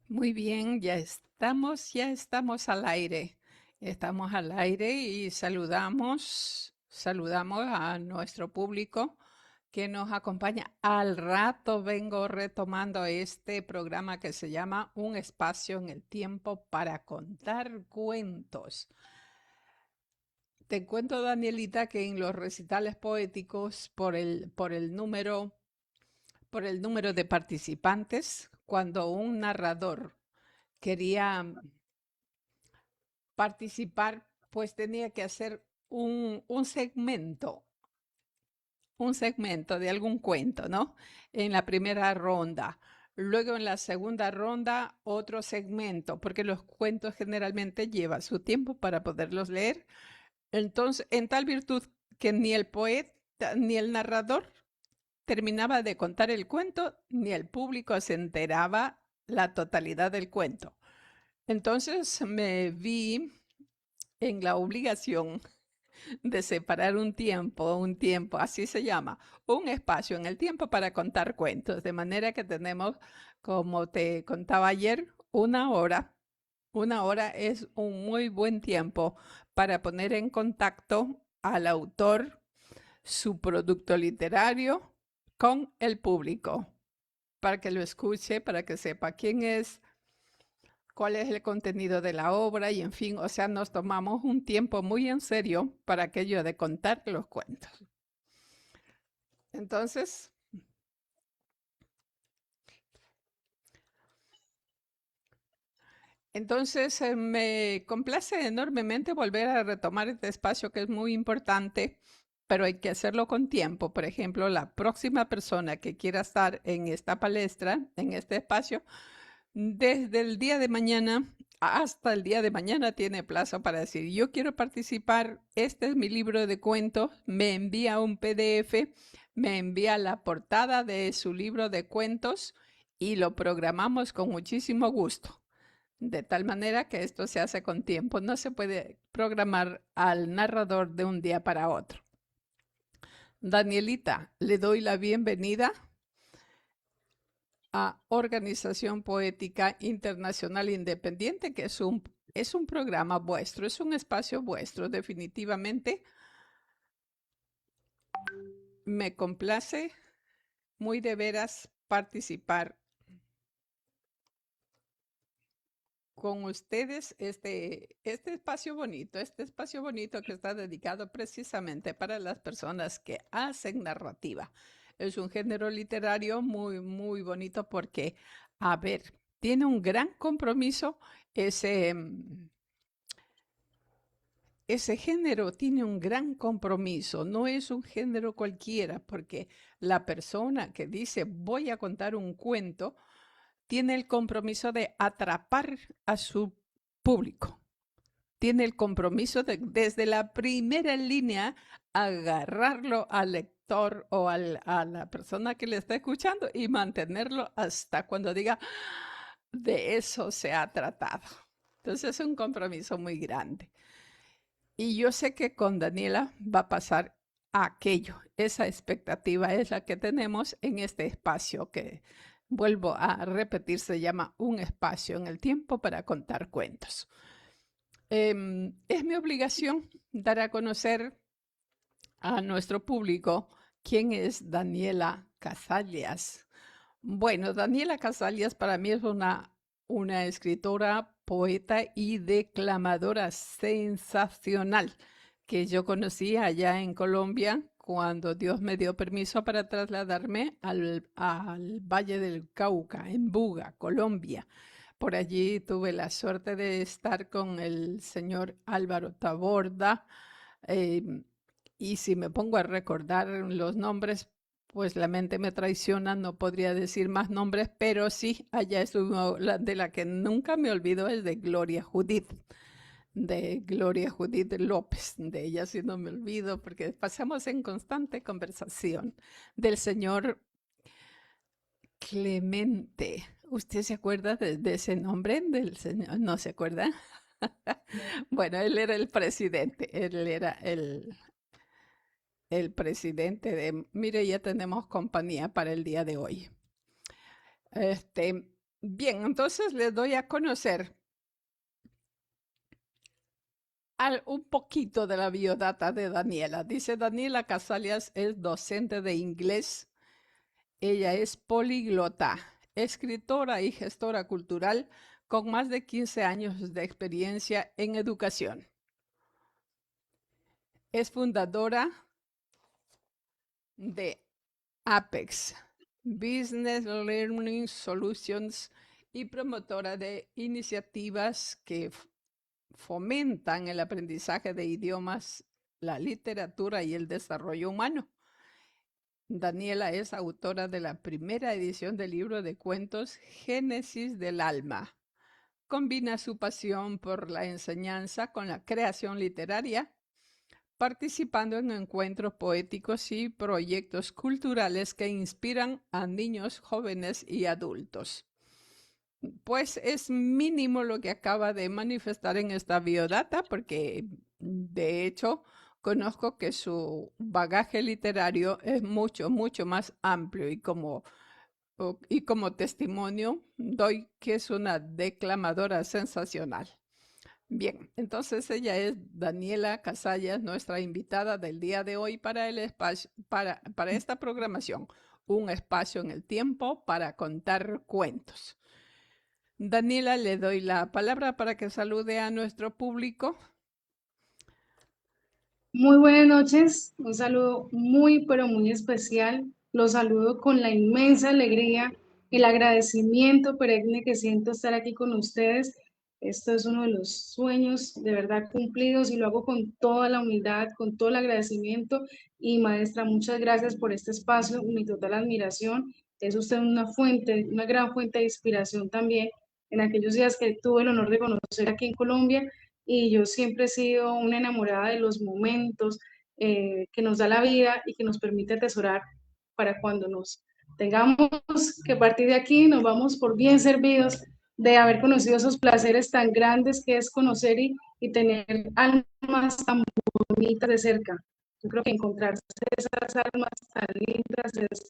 Muy bien, ya estamos al aire. Estamos al aire y saludamos a nuestro público que nos acompaña. Al rato vengo retomando este programa que se llama Un espacio en el tiempo para contar cuentos. Te cuento, Danielita, que en los recitales poéticos, por el número de participantes, cuando un narrador quería participar, pues tenía que hacer un segmento de algún cuento, ¿no? En la primera ronda. Luego en la segunda ronda otro segmento, porque los cuentos generalmente llevan su tiempo para poderlos leer. Entonces, en tal virtud que ni el poeta ni el narrador terminaba de contar el cuento, ni el público se enteraba la totalidad del cuento. Entonces me vi en la obligación de separar así se llama, un espacio en el tiempo para contar cuentos, de manera que tenemos, como te contaba ayer, una hora. Una hora es un muy buen tiempo para poner en contacto al autor, su producto literario, con el público, para que lo escuche, para que sepa quién es, cuál es el contenido de la obra y en fin, o sea, nos tomamos un tiempo muy en serio para aquello de contar los cuentos. Entonces, me complace enormemente volver a retomar este espacio que es muy importante, pero hay que hacerlo con tiempo. Por ejemplo, la próxima persona que quiera estar en esta palestra, en este espacio, desde el día de mañana hasta el día de mañana tiene plazo para decir, yo quiero participar, este es mi libro de cuentos, me envía un PDF, me envía la portada de su libro de cuentos y lo programamos con muchísimo gusto. De tal manera que esto se hace con tiempo, no se puede programar al narrador de un día para otro. Danielita, le doy la bienvenida a Organización Poética Internacional Independiente, que es un programa vuestro, es un espacio vuestro, definitivamente. Me complace muy de veras participar con ustedes este espacio bonito que está dedicado precisamente para las personas que hacen narrativa. Es un género literario muy, muy bonito porque, a ver, tiene un gran compromiso ese, ese género tiene un gran compromiso, no es un género cualquiera, porque la persona que dice voy a contar un cuento tiene el compromiso de atrapar a su público. Tiene el compromiso de, desde la primera línea, agarrarlo al lector o a la persona que le está escuchando y mantenerlo hasta cuando diga, de eso se ha tratado. Entonces es un compromiso muy grande. Y yo sé que con Daniela va a pasar aquello. Esa expectativa es la que tenemos en este espacio que, vuelvo a repetir, se llama Un espacio en el tiempo para contar cuentos. Es mi obligación dar a conocer a nuestro público quién es Daniela Casallas. Bueno, Daniela Casallas para mí es una escritora, poeta y declamadora sensacional que yo conocí allá en Colombia cuando Dios me dio permiso para trasladarme al Valle del Cauca, en Buga, Colombia. Por allí tuve la suerte de estar con el señor Álvaro Taborda. em, y si me pongo a recordar los nombres, pues la mente me traiciona, no podría decir más nombres, pero sí, allá estuvo, de la que nunca me olvido es de Gloria Judith López, de ella sí no me olvido, porque pasamos en constante conversación del señor Clemente. ¿Usted se acuerda de ese nombre del señor? ¿No se acuerda? Bueno, él era el presidente, él era el presidente de, mire, ya tenemos compañía para el día de hoy. Bien, entonces les doy a conocer un poquito de la biodata de Daniela. Dice Daniela Casalias es docente de inglés. Ella es políglota, escritora y gestora cultural con más de 15 años de experiencia en educación. Es fundadora de Apex, Business Learning Solutions, y promotora de iniciativas que fomentan el aprendizaje de idiomas, la literatura y el desarrollo humano. Daniela es autora de la primera edición del libro de cuentos Génesis del Alma. Combina su pasión por la enseñanza con la creación literaria, participando en encuentros poéticos y proyectos culturales que inspiran a niños, jóvenes y adultos. Pues es mínimo lo que acaba de manifestar en esta biodata, porque de hecho conozco que su bagaje literario es mucho, mucho más amplio y como testimonio doy que es una declamadora sensacional. Bien, entonces ella es Daniela Casallas, nuestra invitada del día de hoy para el espacio, para esta programación, un espacio en el tiempo para contar cuentos. Daniela, le doy la palabra para que salude a nuestro público. Muy buenas noches, un saludo muy pero muy especial. Los saludo con la inmensa alegría, el agradecimiento perenne que siento estar aquí con ustedes. Esto es uno de los sueños de verdad cumplidos y lo hago con toda la humildad, con todo el agradecimiento. Y maestra, muchas gracias por este espacio, mi total admiración. Es usted una fuente, una gran fuente de inspiración también en aquellos días que tuve el honor de conocer aquí en Colombia, y yo siempre he sido una enamorada de los momentos que nos da la vida y que nos permite atesorar para cuando nos tengamos que partir de aquí, nos vamos por bien servidos de haber conocido esos placeres tan grandes que es conocer y tener almas tan bonitas de cerca. Yo creo que encontrarse esas almas tan lindas es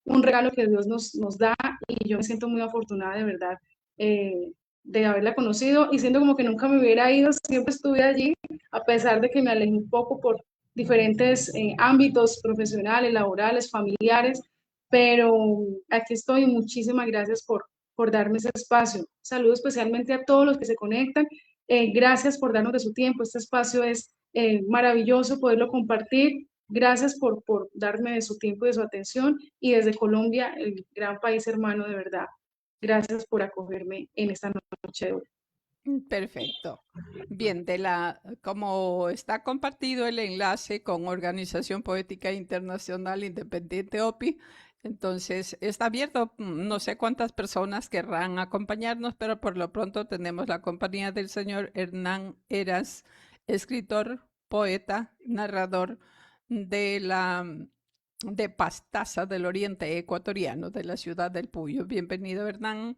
un regalo que Dios nos da, y yo me siento muy afortunada de verdad de haberla conocido, y siento como que nunca me hubiera ido, siempre estuve allí, a pesar de que me alejé un poco por diferentes ámbitos profesionales, laborales, familiares, pero aquí estoy. Muchísimas gracias por darme ese espacio. Saludo especialmente a todos los que se conectan. Gracias por darnos de su tiempo. Este espacio es maravilloso poderlo compartir. Gracias por darme de su tiempo y de su atención. Y desde Colombia, el gran país hermano, de verdad, gracias por acogerme en esta noche de hoy. Perfecto. Bien, como está compartido el enlace con Organización Poética Internacional Independiente OPI, entonces está abierto. No sé cuántas personas querrán acompañarnos, pero por lo pronto tenemos la compañía del señor Hernán Eras, escritor, poeta, narrador de de Pastaza del Oriente Ecuatoriano, de la ciudad del Puyo. Bienvenido, Hernán.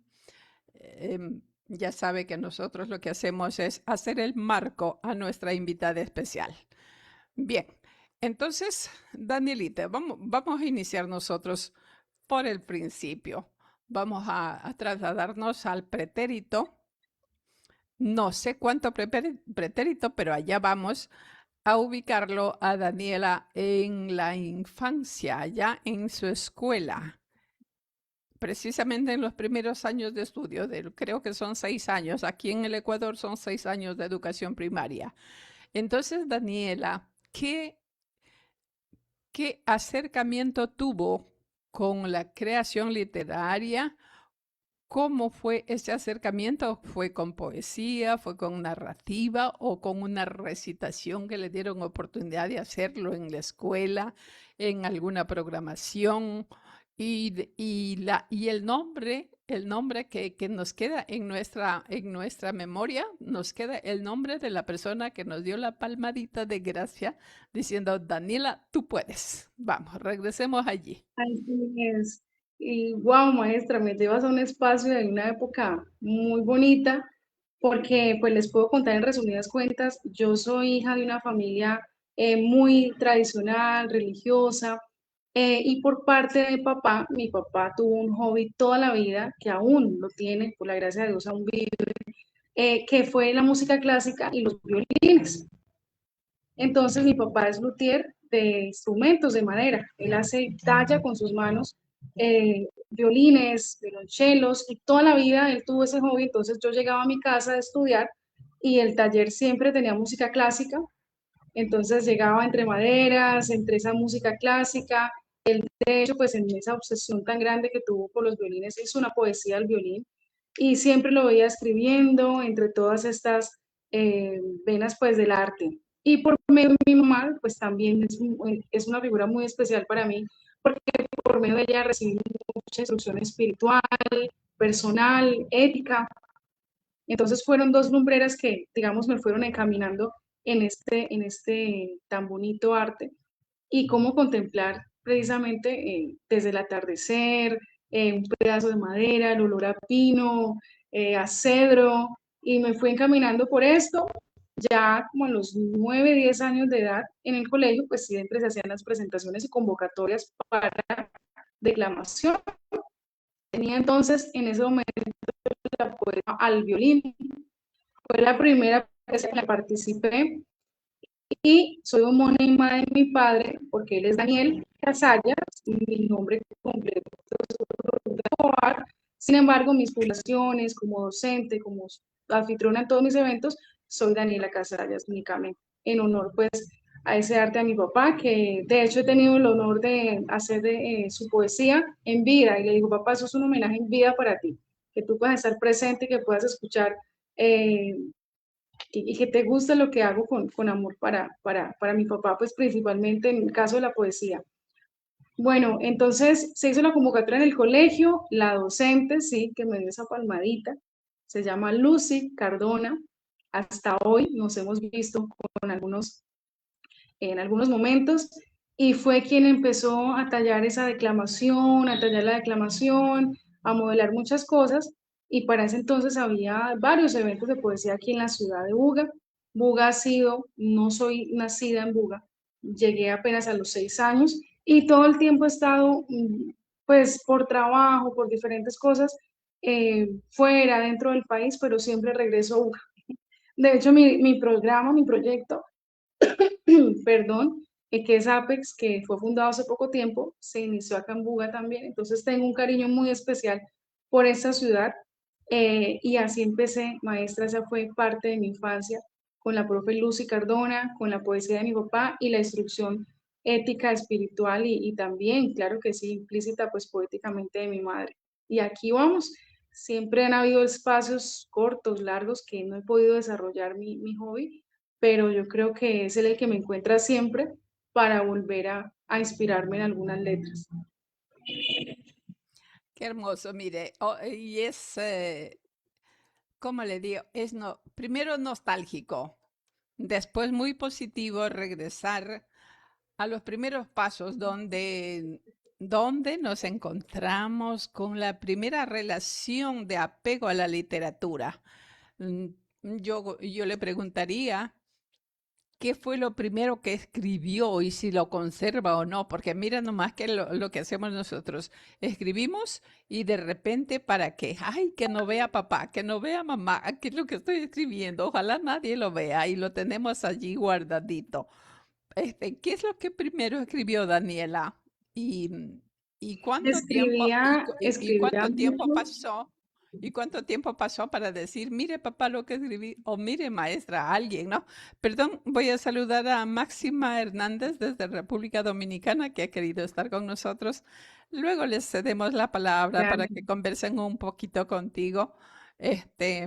Ya sabe que nosotros lo que hacemos es hacer el marco a nuestra invitada especial. Bien, entonces, Danielita, vamos a iniciar nosotros por el principio. Vamos a trasladarnos al pretérito. No sé cuánto pretérito, pero allá vamos a ubicarlo a Daniela en la infancia, allá en su escuela, precisamente en los primeros años de estudio, creo que son 6 años. Aquí en el Ecuador son 6 años de educación primaria. Entonces, Daniela, ¿qué acercamiento tuvo con la creación literaria? ¿Cómo fue ese acercamiento? ¿Fue con poesía, fue con narrativa o con una recitación que le dieron oportunidad de hacerlo en la escuela, en alguna programación? Y el nombre que nos queda en nuestra memoria, nos queda el nombre de la persona que nos dio la palmadita de gracia diciendo, Daniela, tú puedes. Vamos, regresemos allí. Así es. Y wow, maestra, me llevas a un espacio de una época muy bonita, porque pues les puedo contar en resumidas cuentas. Yo soy hija de una familia muy tradicional, religiosa. Y por parte de papá, mi papá tuvo un hobby toda la vida, que aún lo tiene, por la gracia de Dios, aún vive, que fue la música clásica y los violines. Entonces mi papá es luthier de instrumentos de madera. Él hace talla con sus manos, violines, violonchelos, y toda la vida él tuvo ese hobby. Entonces yo llegaba a mi casa a estudiar y el taller siempre tenía música clásica. Entonces llegaba entre maderas, entre esa música clásica. De hecho, pues en esa obsesión tan grande que tuvo por los violines, hizo una poesía al violín y siempre lo veía escribiendo entre todas estas venas pues del arte. Y por medio de mi mamá, pues también es una figura muy especial para mí, porque por medio de ella recibí mucha instrucción espiritual, personal, ética. Entonces fueron dos lumbreras que, digamos, me fueron encaminando en este tan bonito arte y cómo contemplar precisamente desde el atardecer, un pedazo de madera, el olor a pino, a cedro, y me fui encaminando por esto. Ya como a los 9, 10 años de edad en el colegio, pues siempre se hacían las presentaciones y convocatorias para declamación. Tenía entonces en ese momento la poeta al violín, fue la primera vez que participé y soy homónima de mi padre porque él es Daniel Casallas y mi nombre completo es Escobar. Sin embargo, mis publicaciones como docente, como anfitriona en todos mis eventos, soy Daniela Casallas únicamente, en honor pues a ese arte a mi papá, que de hecho he tenido el honor de hacer su poesía en vida, y le digo, papá, eso es un homenaje en vida para ti, que tú puedas estar presente, que puedas escuchar y que te guste lo que hago con amor para mi papá, pues principalmente en el caso de la poesía. Bueno, entonces se hizo la convocatoria en el colegio, la docente, sí, que me dio esa palmadita, se llama Lucy Cardona. Hasta hoy nos hemos visto con en algunos momentos, y fue quien empezó a tallar esa declamación, a tallar la declamación, a modelar muchas cosas, y para ese entonces había varios eventos de poesía aquí en la ciudad de Buga. Buga ha sido, no soy nacida en Buga, llegué apenas a los 6 años y todo el tiempo he estado, pues por trabajo, por diferentes cosas, fuera, dentro del país, pero siempre regreso a Buga. De hecho, mi programa, mi proyecto perdón, que es Apex, que fue fundado hace poco tiempo, se inició acá en Buga también, entonces tengo un cariño muy especial por esta ciudad, y así empecé, maestra, esa fue parte de mi infancia, con la profe Lucy Cardona, con la poesía de mi papá y la instrucción ética, espiritual y también, claro que sí, implícita pues poéticamente de mi madre. Y aquí vamos, siempre han habido espacios cortos, largos, que no he podido desarrollar mi hobby, pero yo creo que es el que me encuentra siempre para volver a inspirarme en algunas letras. Qué hermoso, mire, y es, ¿cómo le digo? Es primero nostálgico, después muy positivo regresar a los primeros pasos donde nos encontramos con la primera relación de apego a la literatura. Mm, yo le preguntaría qué fue lo primero que escribió y si lo conserva o no, porque mira nomás que lo que hacemos nosotros. Escribimos y de repente, ¿para qué? Ay, que no vea papá, que no vea mamá, qué es lo que estoy escribiendo. Ojalá nadie lo vea y lo tenemos allí guardadito. ¿Qué es lo que primero escribió Daniela? ¿Y, y cuánto tiempo, y Escribía cuánto tiempo mucho. pasó? ¿Y cuánto tiempo pasó para decir, mire papá lo que escribí? O mire maestra, alguien, ¿no? Perdón, voy a saludar a Máxima Hernández desde República Dominicana que ha querido estar con nosotros. Luego les cedemos la palabra para que Gracias. conversen un poquito contigo. Este,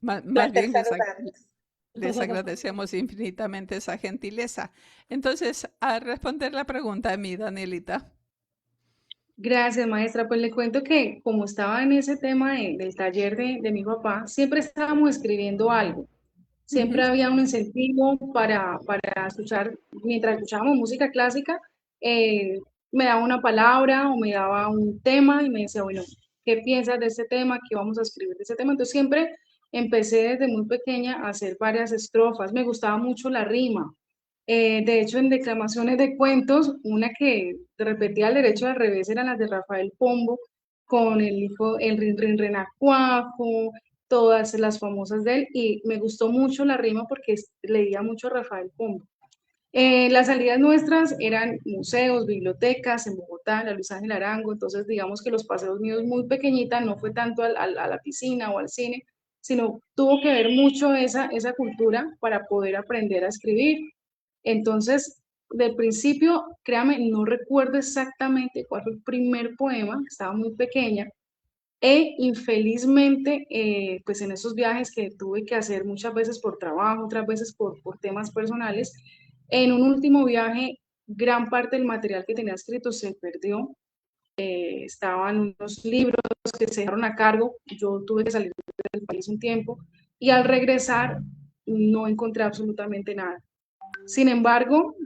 más Placer bien saludarlos. les agradecemos infinitamente esa gentileza. Entonces, a responder la pregunta a mí, Danielita. Gracias, maestra. Pues le cuento que como estaba en ese tema del taller de mi papá, siempre estábamos escribiendo algo. Siempre Ujú. había un incentivo para escuchar, mientras escuchábamos música clásica, me daba una palabra o me daba un tema y me decía, bueno, ¿qué piensas de este tema? ¿Qué vamos a escribir de este tema? Entonces siempre empecé desde muy pequeña a hacer varias estrofas. Me gustaba mucho la rima. De hecho, en declamaciones de cuentos, una que repetía al derecho al revés eran las de Rafael Pombo, con el hijo, el Rin Rin Renacuajo, todas las famosas de él, y me gustó mucho la rima porque leía mucho a Rafael Pombo. Las salidas nuestras eran museos, bibliotecas en Bogotá, la Luis Ángel Arango, entonces digamos que los paseos míos muy pequeñita, no fue tanto a la piscina o al cine, sino tuvo que ver mucho esa cultura para poder aprender a escribir. Entonces, del principio, créame, no recuerdo exactamente cuál fue el primer poema, estaba muy pequeña, e infelizmente, pues en esos viajes que tuve que hacer muchas veces por trabajo, otras veces por temas personales, en un último viaje, gran parte del material que tenía escrito se perdió. Estaban unos libros que se dejaron a cargo, yo tuve que salir del país un tiempo y al regresar no encontré absolutamente nada. Sin embargo,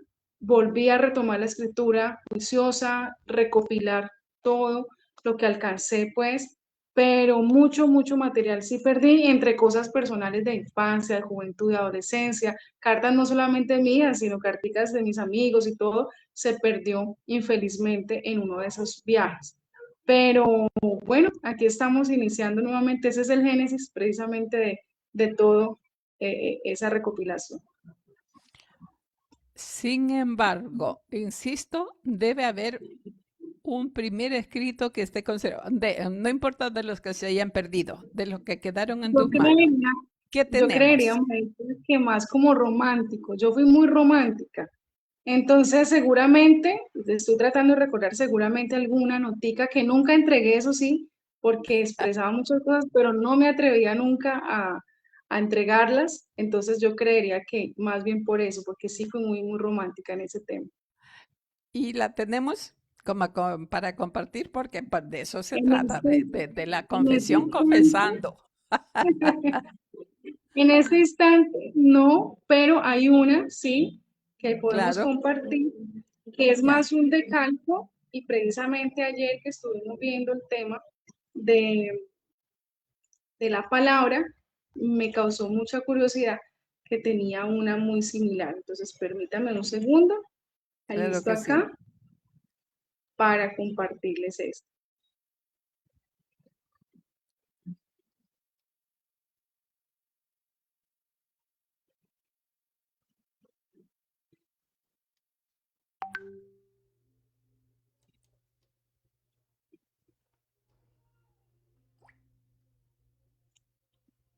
volví a retomar la escritura juiciosa, recopilar todo lo que alcancé, pues, pero mucho material sí perdí entre cosas personales de infancia, de juventud, de adolescencia, cartas no solamente mías, sino cartas de mis amigos y todo, se perdió infelizmente en uno de esos viajes. Pero bueno, aquí estamos iniciando nuevamente, ese es el génesis precisamente de todo esa recopilación. Sin embargo, insisto, debe haber un primer escrito que esté conservado, no importa de los que se hayan perdido, de los que quedaron en Yo tus manos. creería, ¿Qué yo creería, tenemos? maestra, que más como romántico. Yo fui muy romántica. Entonces, seguramente, estoy tratando de recordar seguramente alguna notica que nunca entregué, eso sí, porque expresaba muchas cosas, pero no me atrevía nunca a entregarlas. Entonces, yo creería que más bien por eso, porque sí fui muy romántica en ese tema. Y la tenemos como para compartir porque pues, de eso se En trata, este, de la en este confesión instante, confesando. en este instante no, pero hay una, sí, que podemos Claro, compartir, que es ya, más un decalco, y precisamente ayer que estuvimos viendo el tema de, de la palabra, me causó mucha curiosidad que tenía una muy similar. Entonces, permítame un segundo, claro listo que sí. acá, para compartirles esto.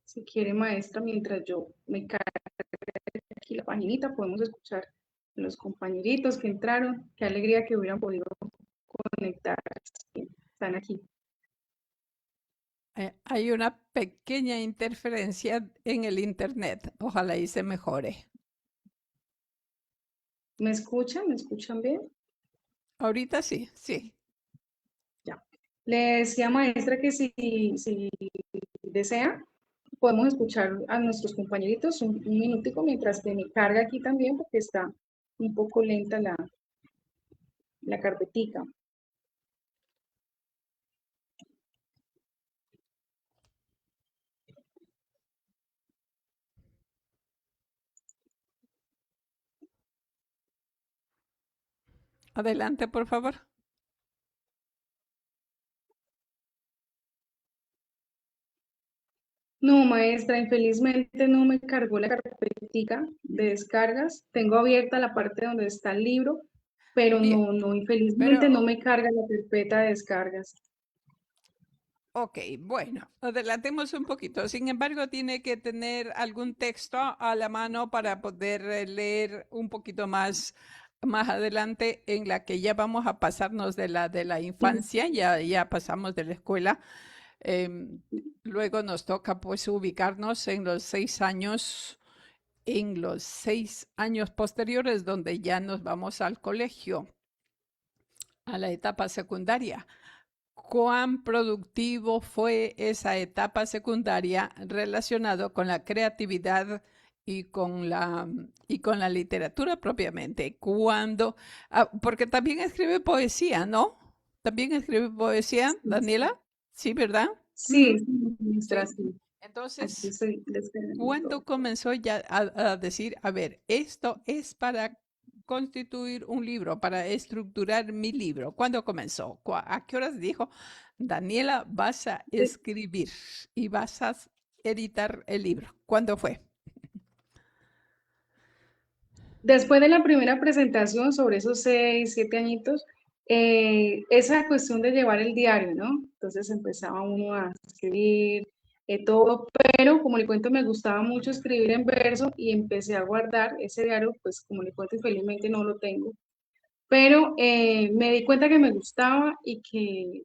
Si quiere, maestra, mientras yo me cargo aquí la paginita, podemos escuchar a los compañeritos que entraron. Qué alegría que hubieran podido conectar. Están aquí. Hay una pequeña interferencia en el internet. Ojalá y se mejore. ¿Me escuchan? ¿Me escuchan bien? Ahorita sí, sí. Ya. Le decía, maestra, que si desea, podemos escuchar a nuestros compañeritos un minutico mientras que me carga aquí también, porque está un poco lenta la carpetica. Adelante, por favor. No, maestra, infelizmente no me cargó la carpetica de descargas. Tengo abierta la parte donde está el libro, pero Bien, no, infelizmente no pero me carga la carpeta de descargas. ok, bueno, adelantemos un poquito. Sin embargo, tiene que tener algún texto a la mano para poder leer un poquito más adelante en la que ya vamos a pasarnos de la Sí. infancia, ya pasamos de la escuela. Em, Luego nos toca pues ubicarnos en los 6 años posteriores, donde ya nos vamos al colegio, a la etapa secundaria. ¿Cuán productivo fue esa etapa secundaria relacionado con la creatividad y con la literatura propiamente? Porque también escribe poesía, ¿no? ¿También escribe poesía, Sí, Daniela? Sí, ¿verdad? sí, Sí. maestra, sí. Aquí Entonces, estoy descargando todo. ¿cuándo comenzó ya a decir, a ver, esto es para constituir un libro, para estructurar mi libro? ¿Cuándo comenzó? ¿A qué horas dijo, Daniela, vas a escribir y vas a editar el libro? ¿Cuándo fue? Después de la primera presentación, sobre esos 6, 7 añitos, esa cuestión de llevar el diario, ¿no? Entonces empezaba uno a escribir todo, pero como le cuento, me gustaba mucho escribir en verso y empecé a guardar ese diario, pues como le cuento, infelizmente no lo tengo, pero me di cuenta que me gustaba y que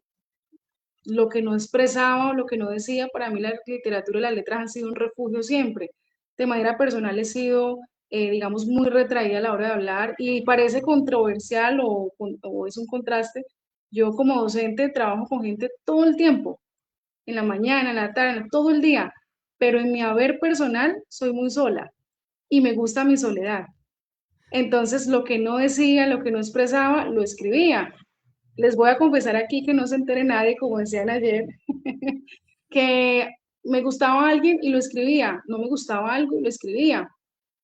lo que no expresaba o lo que no decía, para mí la literatura y las letras han sido un refugio siempre. De manera personal he sido, digamos, muy retraída a la hora de hablar y parece controversial o es un contraste. Yo como docente trabajo con gente todo el tiempo, en la mañana, en la tarde, todo el día, pero en mi haber personal soy muy sola y me gusta mi soledad. Entonces, lo que no decía, lo que no expresaba, lo escribía. Les voy a confesar aquí que no se entere nadie, como decían ayer, que me gustaba alguien y lo escribía, no me gustaba algo y lo escribía.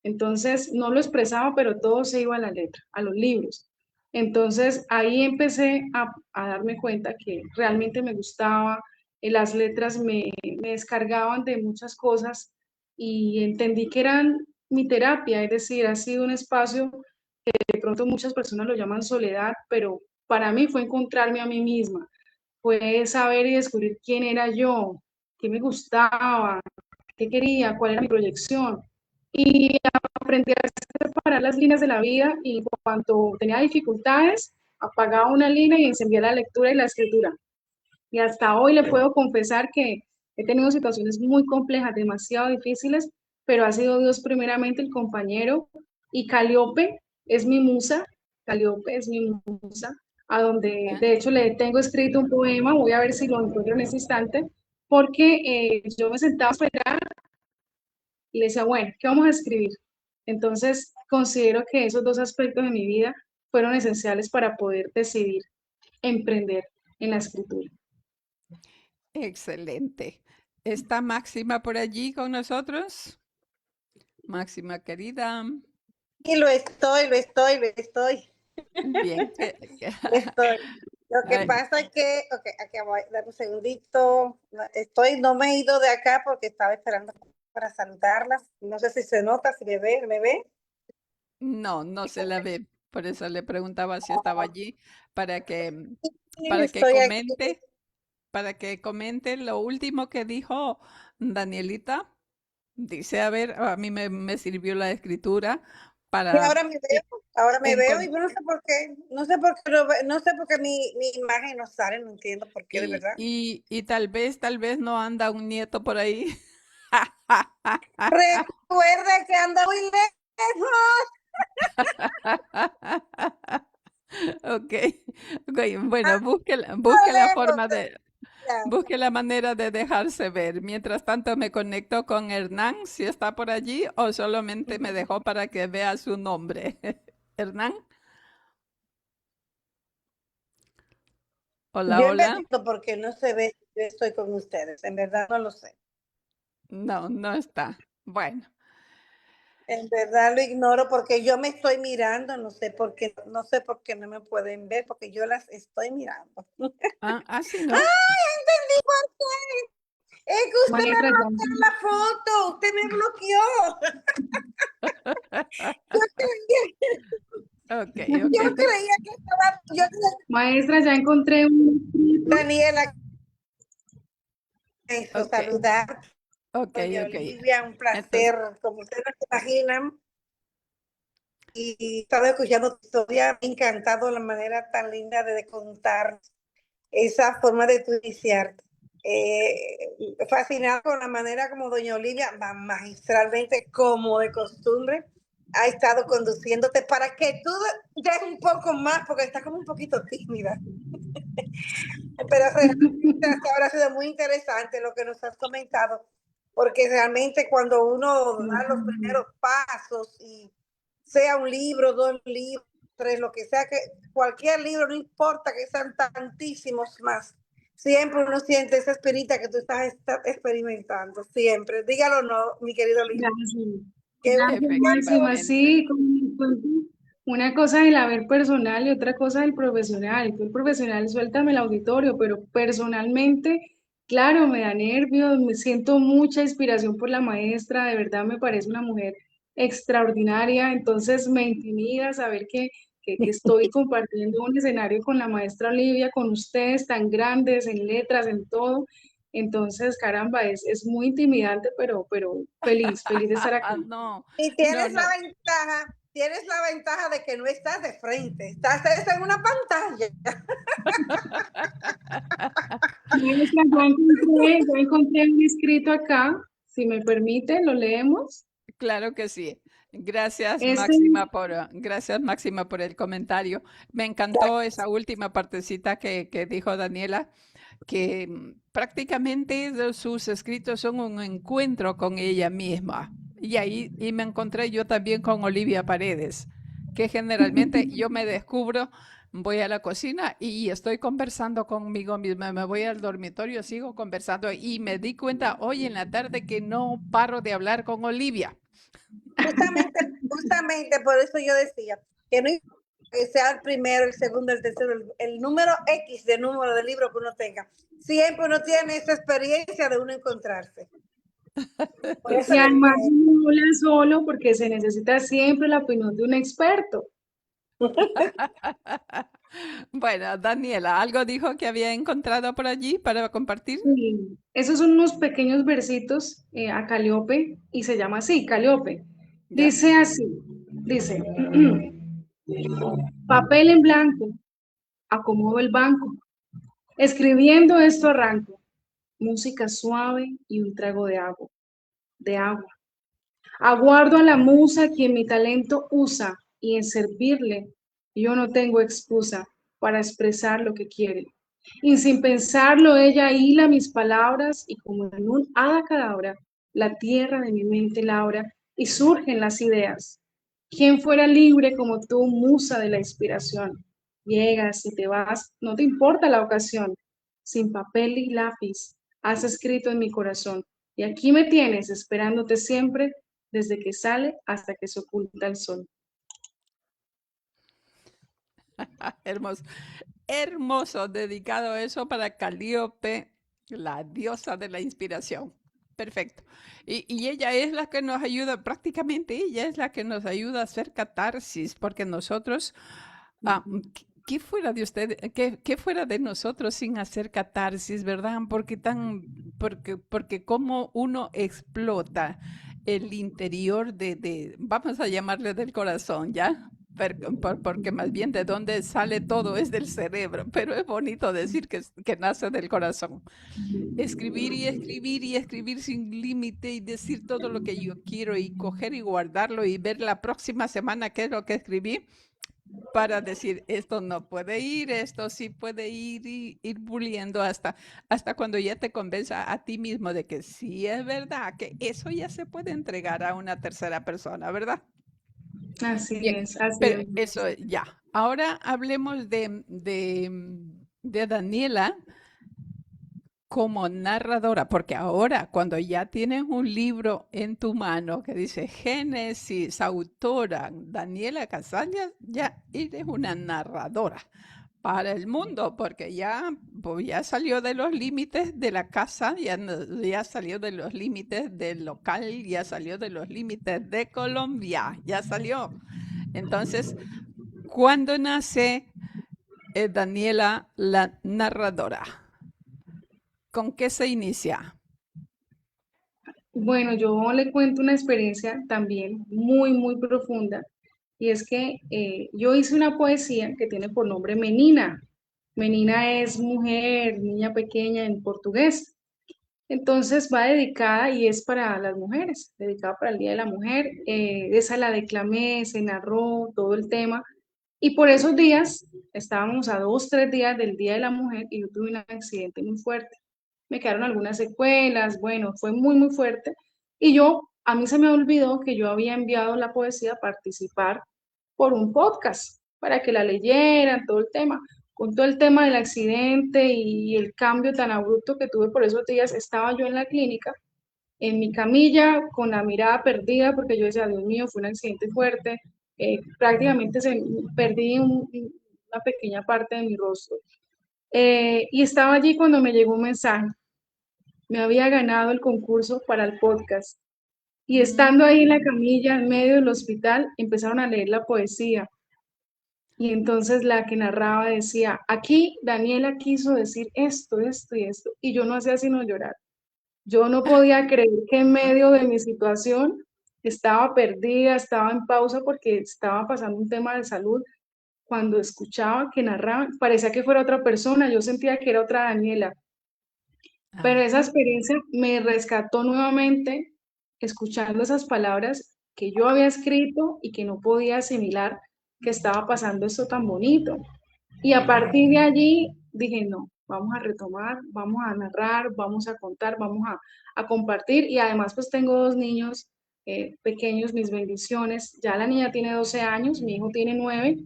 Entonces no lo expresaba, pero todo se iba a la letra, a los libros. Entonces ahí empecé a darme cuenta que realmente me gustaba, las letras me descargaban de muchas cosas y entendí que eran mi terapia, es decir, ha sido un espacio que de pronto muchas personas lo llaman soledad, pero para mí fue encontrarme a mí misma, fue saber y descubrir quién era yo, qué me gustaba, qué quería, cuál era mi proyección. Y aprendí a separar las líneas de la vida y cuando tenía dificultades, apagaba una línea y encendía la lectura y la escritura. Y hasta hoy le puedo confesar que he tenido situaciones muy complejas, demasiado difíciles, pero ha sido Dios primeramente el compañero y Calíope es mi musa, Calíope es mi musa, a donde ¿Ya? de hecho le tengo escrito un poema, voy a ver si lo encuentro en ese instante, porque yo me sentaba a esperar y le decía, bueno, ¿qué vamos a escribir? Entonces, considero que esos dos aspectos de mi vida fueron esenciales para poder decidir emprender en la escritura. Excelente. ¿Está Máxima por allí con nosotros? Máxima querida. Y lo estoy. Bien. Lo estoy. Lo que Ay, pasa es que, ok, aquí voy, dame un segundito. No me he ido de acá porque estaba esperando para saludarlas. No sé si se nota, si me ve. no, no se la ve. Por eso le preguntaba si estaba allí para que, Sí, para que estoy aquí. comente, para que comente lo último que dijo Danielita. Dice, a ver, a mí me sirvió la escritura Y para ahora me veo y encontrar. no sé por qué, no sé por qué mi imagen no sale, no entiendo por qué, de verdad. Y tal vez no anda un nieto por ahí. Recuerda que anda muy lejos. Ok, ok, bueno, Anda busque la lejos. forma de, Ya. busque la manera de dejarse ver. Mientras tanto, me conecto con Hernán, si está por allí, o solamente me dejó para que vea su nombre. Hernán, hola, Yo hola. investigo porque no se ve si yo estoy con ustedes, en verdad no lo sé. No, no está. Bueno, En verdad lo ignoro porque yo me estoy mirando, no sé por qué no me pueden ver, porque yo las estoy mirando. así no. ¡Ay, entendí por qué! Es que usted me Maestra, ya, bloqueó en la foto, usted me bloqueó. Yo creía, Ok, yo ok. creía que estaba, maestra, ya encontré un escrito. Daniela, eso, Ok, saludar, ok, doña ok. Olivia, un Entonces, placer, como ustedes no se imaginan. Y estaba escuchando tu historia, me ha encantado la manera tan linda de contar esa forma de tu iniciar. Fascinado con la manera como doña Olivia, magistralmente, como de costumbre, ha estado conduciéndote para que tú des un poco más, porque estás como un poquito tímida. Pero realmente hasta ahora ha sido muy interesante lo que nos has comentado, porque realmente cuando uno da los primeros pasos y sea un libro, 2 libros, 3, lo que sea, que cualquier libro, no importa que sean tantísimos más, siempre uno siente esa espirita que tú estás experimentando, siempre. Dígalo no, mi querido Lili. Gracias. Que uno Gracias, siente Máxima. efectivamente. Sí, como me cuento, Una cosa del haber personal y otra cosa del profesional. Tú el profesional, suéltame el auditorio, pero personalmente, claro, me da nervios, me siento mucha inspiración por la maestra, de verdad me parece una mujer extraordinaria, entonces me intimida saber que estoy compartiendo un escenario con la maestra Olivia, con ustedes tan grandes en letras, en todo. Entonces, caramba, es muy intimidante, pero feliz, feliz de estar aquí. No, Y no, no. tienes la ventaja de que no estás de frente, estás en una pantalla. Maestra, ya encontré un escrito acá, si me permite, lo leemos. Claro que sí. Este, Gracias Máxima por el comentario. Me encantó esa última partecita que dijo Daniela, que prácticamente sus escritos son un encuentro con ella misma. Y ahí y me encontré yo también con Olivia Paredes, que generalmente yo me descubro, voy a la cocina y estoy conversando conmigo misma, me voy al dormitorio, sigo conversando y me di cuenta hoy en la tarde que no paro de hablar con Olivia. Justamente por eso yo decía que no importa que sea el primero, el segundo, el tercero, el número X de número de libro que uno tenga. Siempre uno tiene esa experiencia de uno encontrarse. Por eso y le además dije, no habla solo porque se necesita siempre la opinión de un experto. Bueno, Daniela, ¿algo dijo que había encontrado por allí para compartir? Sí, esos son unos pequeños versitos a Calíope y se llama así, Calíope. ¿Ya? Dice así, dice, papel en blanco, acomodo el banco, escribiendo esto arranco, música suave y un trago de agua. Aguardo a la musa quien mi talento usa y en servirle yo no tengo excusa para expresar lo que quiere. Y sin pensarlo ella hila mis palabras y como en un hada cadabra, la tierra de mi mente labra y surgen las ideas. ¿Quién fuera libre como tú, musa de la inspiración? Llegas y te vas, no te importa la ocasión. Sin papel y lápiz, has escrito en mi corazón. Y aquí me tienes esperándote siempre desde que sale hasta que se oculta el sol. Hermoso, hermoso, dedicado eso para Calíope, la diosa de la inspiración. Perfecto. Y ella es la que nos ayuda, prácticamente ella es la que nos ayuda a hacer catarsis, porque nosotros, ¿qué fuera de usted, qué fuera de nosotros sin hacer catarsis, verdad? Porque como uno explota el interior vamos a llamarle del corazón, ¿ya? Porque más bien de dónde sale todo es del cerebro, pero es bonito decir que nace del corazón. Escribir y escribir y escribir sin límite y decir todo lo que yo quiero y coger y guardarlo y ver la próxima semana qué es lo que escribí para decir esto no puede ir, esto sí puede ir y ir puliendo hasta cuando ya te convenza a ti mismo de que sí es verdad, que eso ya se puede entregar a una tercera persona, ¿verdad? Así Bien, es, así pero es. eso ya. Ahora hablemos de Daniela como narradora, porque ahora cuando ya tienes un libro en tu mano que dice Génesis, autora Daniela Casañas, ya eres una narradora para el mundo, porque ya, pues, ya salió de los límites de la casa, ya salió de los límites del local, ya salió de los límites de Colombia, ya salió. Entonces, ¿cuándo nace Daniela la narradora? ¿Con qué se inicia? Bueno, yo le cuento una experiencia también muy, muy profunda, y es que yo hice una poesía que tiene por nombre Menina. Menina es mujer, niña pequeña en portugués. Entonces va dedicada y es para las mujeres, dedicada para el Día de la Mujer. Esa la declamé, se narró todo el tema. Y por esos días, estábamos a 2, 3 días del Día de la Mujer y yo tuve un accidente muy fuerte. Me quedaron algunas secuelas, bueno, fue muy, muy fuerte. Y a mí se me olvidó que yo había enviado la poesía a participar por un podcast para que la leyeran, todo el tema. Con todo el tema del accidente y el cambio tan abrupto que tuve por esos días, estaba yo en la clínica, en mi camilla, con la mirada perdida, porque yo decía, Dios mío, fue un accidente fuerte, prácticamente perdí una pequeña parte de mi rostro. Y estaba allí cuando me llegó un mensaje. Me había ganado el concurso para el podcast. Y estando ahí en la camilla, en medio del hospital, empezaron a leer la poesía. Y entonces la que narraba decía, aquí Daniela quiso decir esto, esto y esto. Y yo no hacía sino llorar. Yo no podía creer que en medio de mi situación estaba perdida, estaba en pausa porque estaba pasando un tema de salud. Cuando escuchaba que narraban, parecía que fuera otra persona, yo sentía que era otra Daniela. Pero esa Ajá. experiencia me rescató nuevamente escuchando esas palabras que yo había escrito y que no podía asimilar que estaba pasando esto tan bonito. Y a partir de allí dije, no, vamos a retomar, vamos a narrar, vamos a contar, a compartir. Y además pues tengo dos niños pequeños, mis bendiciones. Ya la niña tiene 12 años, mi hijo tiene 9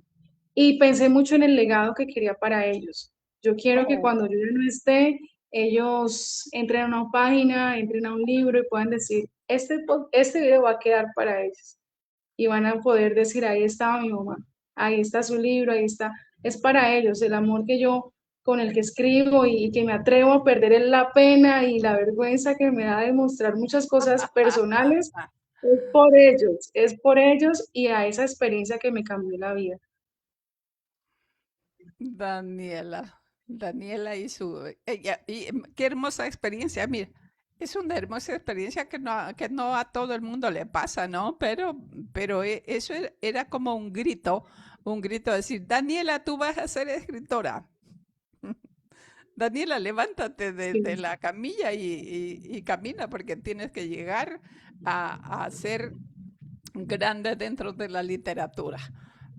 y pensé mucho en el legado que quería para ellos. Yo quiero que Oh, cuando yo ya no esté, ellos entren a una página, entren a un libro y puedan decir, este video va a quedar para ellos. Y van a poder decir, ahí estaba mi mamá, ahí está su libro, ahí está. Es para ellos, el amor que yo con el que escribo y que me atrevo a perder la pena y la vergüenza que me da de mostrar muchas cosas personales, es por ellos y a esa experiencia que me cambió la vida. Daniela, Daniela y qué hermosa experiencia. Mira, es una hermosa experiencia que no a todo el mundo le pasa, ¿no? Pero eso era como un grito de decir, Daniela, tú vas a ser escritora. Daniela, levántate de Sí. la camilla y camina porque tienes que llegar a ser grande dentro de la literatura.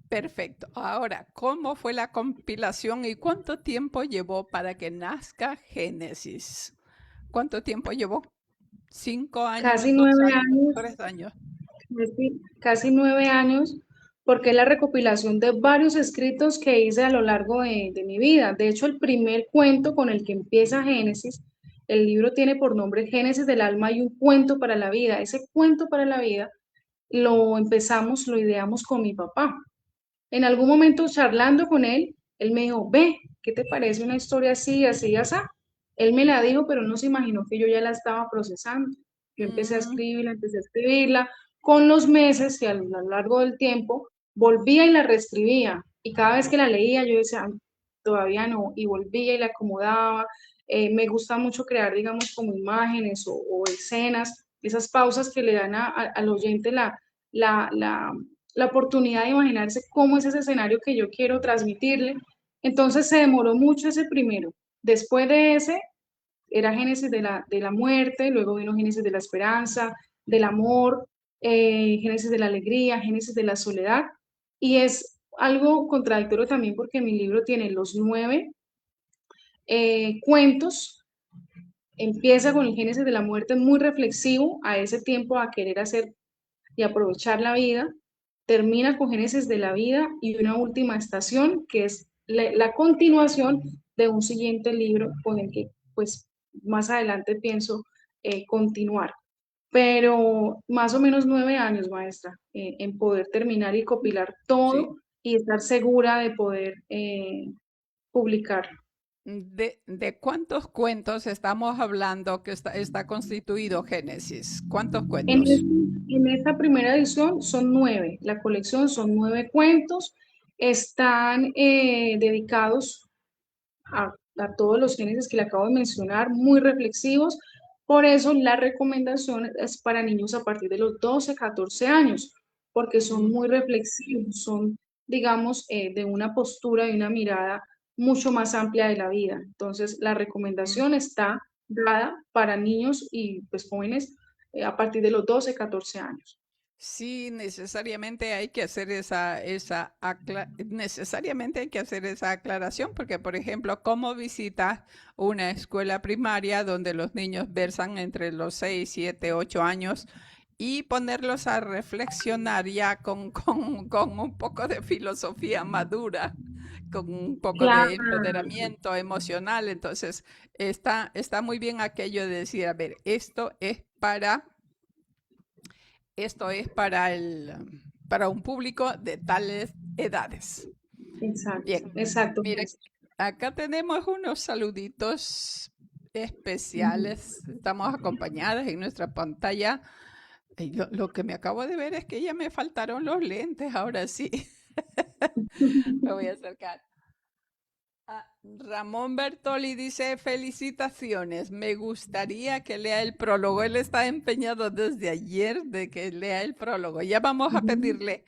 Perfecto. Ahora, ¿cómo fue la compilación y cuánto tiempo llevó para que nazca Génesis? ¿Cuánto tiempo llevó? ¿5 años, Casi dos 9 años, años, 3 años? casi 9 años, porque es la recopilación de varios escritos que hice a lo largo de mi vida. De hecho, el primer cuento con el que empieza Génesis, el libro tiene por nombre Génesis del alma y un cuento para la vida. Ese cuento para la vida lo ideamos con mi papá. En algún momento charlando con él me dijo, ve, ¿qué te parece una historia así, así, así? Él me la dijo, pero no se imaginó que yo ya la estaba procesando. Yo Mm, empecé a escribirla. Con los meses y a lo largo del tiempo, volvía y la reescribía. Y cada vez que la leía, yo decía, "Ay, todavía no", y volvía y la acomodaba. Me gusta mucho crear, digamos, como imágenes o escenas, esas pausas que le dan al oyente la, la, la oportunidad de imaginarse cómo es ese escenario que yo quiero transmitirle. Entonces se demoró mucho ese primero. Después de ese era Génesis de la muerte, luego vino Génesis de la esperanza, del amor, Génesis de la alegría, Génesis de la soledad. Y es algo contradictorio también porque mi libro tiene los 9 cuentos. Empieza con el Génesis de la muerte, muy reflexivo a ese tiempo, a querer hacer y aprovechar la vida, termina con Génesis de la vida y una última estación que es la continuación de un siguiente libro con el que pues más adelante pienso continuar. Pero más o menos 9 años, maestra, en poder terminar y copilar sí. todo y estar segura de poder publicar. ¿De cuántos cuentos estamos hablando que está constituido Génesis? ¿Cuántos En, cuentos? en esta primera edición son 9, la colección son 9 cuentos, están dedicados a todos los géneros que le acabo de mencionar, muy reflexivos. Por eso la recomendación es para niños a partir de los 12, 14 años, porque son muy reflexivos, son, digamos, de una postura y una mirada mucho más amplia de la vida. Entonces, la Mm. recomendación está dada para niños y pues jóvenes a partir de los 12, 14 años. Sí, necesariamente hay que hacer necesariamente hay que hacer esa aclaración, porque, por ejemplo, ¿cómo visitas una escuela primaria donde los niños versan entre los 6, 7, 8 años y ponerlos a reflexionar ya con un poco de filosofía madura, con un poco de Claro, empoderamiento emocional? Entonces, está muy bien aquello de decir, a ver, esto es para para un público de tales edades. Exacto, Bien, exacto, mira, maestra. acá tenemos unos saluditos especiales. Estamos acompañadas en nuestra pantalla. Lo que me acabo de ver es que ya me faltaron los lentes, ahora sí. Me voy a acercar. Ramón Bertoli dice, felicitaciones, me gustaría que lea el prólogo. Él está empeñado desde ayer de que lea el prólogo. Ya vamos a pedirle,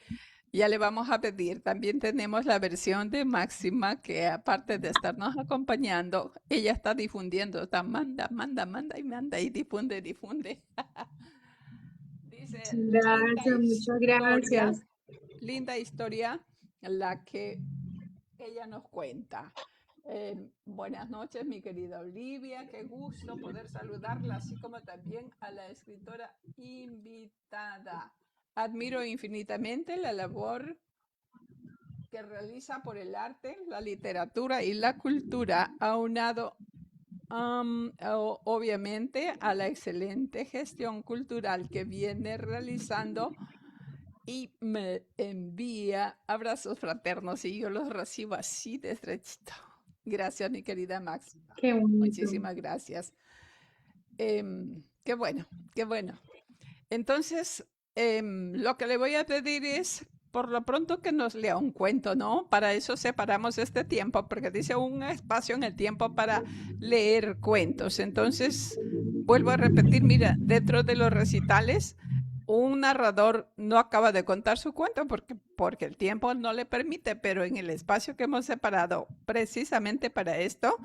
ya le vamos a pedir. También tenemos la versión de Máxima, que aparte de estarnos acompañando, ella está difundiendo, está manda y difunde. Dice, Gracias, muchas gracias. linda historia la que ella nos cuenta. Buenas noches, mi querida Olivia. Qué gusto poder saludarla, así como también a la escritora invitada. Admiro infinitamente la labor que realiza por el arte, la literatura y la cultura, aunado obviamente a la excelente gestión cultural que viene realizando y me envía abrazos fraternos y yo los recibo así de estrechito. Gracias, mi querida Máxima. Qué bonito. Muchísimas gracias. Qué bueno, qué bueno. Entonces, lo que le voy a pedir es, por lo pronto, que nos lea un cuento, ¿no? Para eso separamos este tiempo, porque dice un espacio en el tiempo para leer cuentos. Entonces, vuelvo a repetir, mira, dentro de los recitales, un narrador no acaba de contar su cuento porque el tiempo no le permite, pero en el espacio que hemos separado precisamente para esto,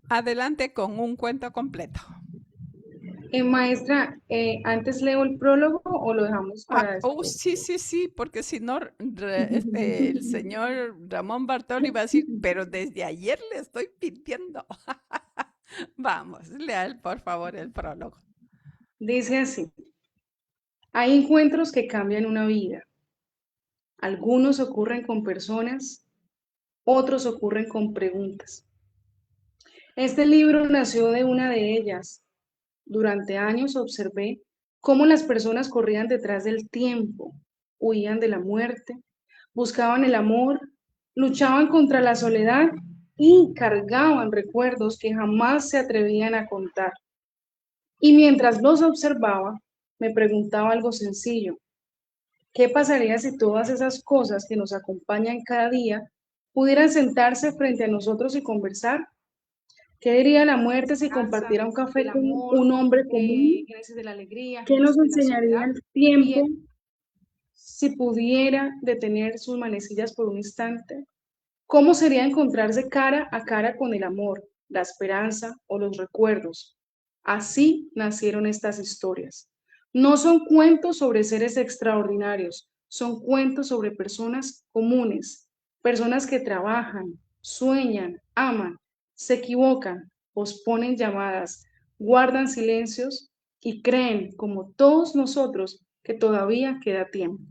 adelante con un cuento completo. Maestra, ¿antes leo el prólogo o lo dejamos para después? Sí, porque si no, el señor Ramón Bartoli va a decir, pero desde ayer le estoy pidiendo. Vamos, lea por favor el prólogo. Dice así, hay encuentros que cambian una vida. Algunos ocurren con personas, otros ocurren con preguntas. Este libro nació de una de ellas. Durante años observé cómo las personas corrían detrás del tiempo, huían de la muerte, buscaban el amor, luchaban contra la soledad y cargaban recuerdos que jamás se atrevían a contar. Y mientras los observaba, me preguntaba algo sencillo. ¿Qué pasaría si todas esas cosas que nos acompañan cada día pudieran sentarse frente a nosotros y conversar? ¿Qué diría la muerte si compartiera un café con un hombre común? ¿Qué nos enseñaría el tiempo si pudiera detener sus manecillas por un instante? ¿Cómo sería encontrarse cara a cara con el amor, la esperanza o los recuerdos? Así nacieron estas historias. No son cuentos sobre seres extraordinarios, son cuentos sobre personas comunes, personas que trabajan, sueñan, aman, se equivocan, posponen llamadas, guardan silencios y creen, como todos nosotros, que todavía queda tiempo.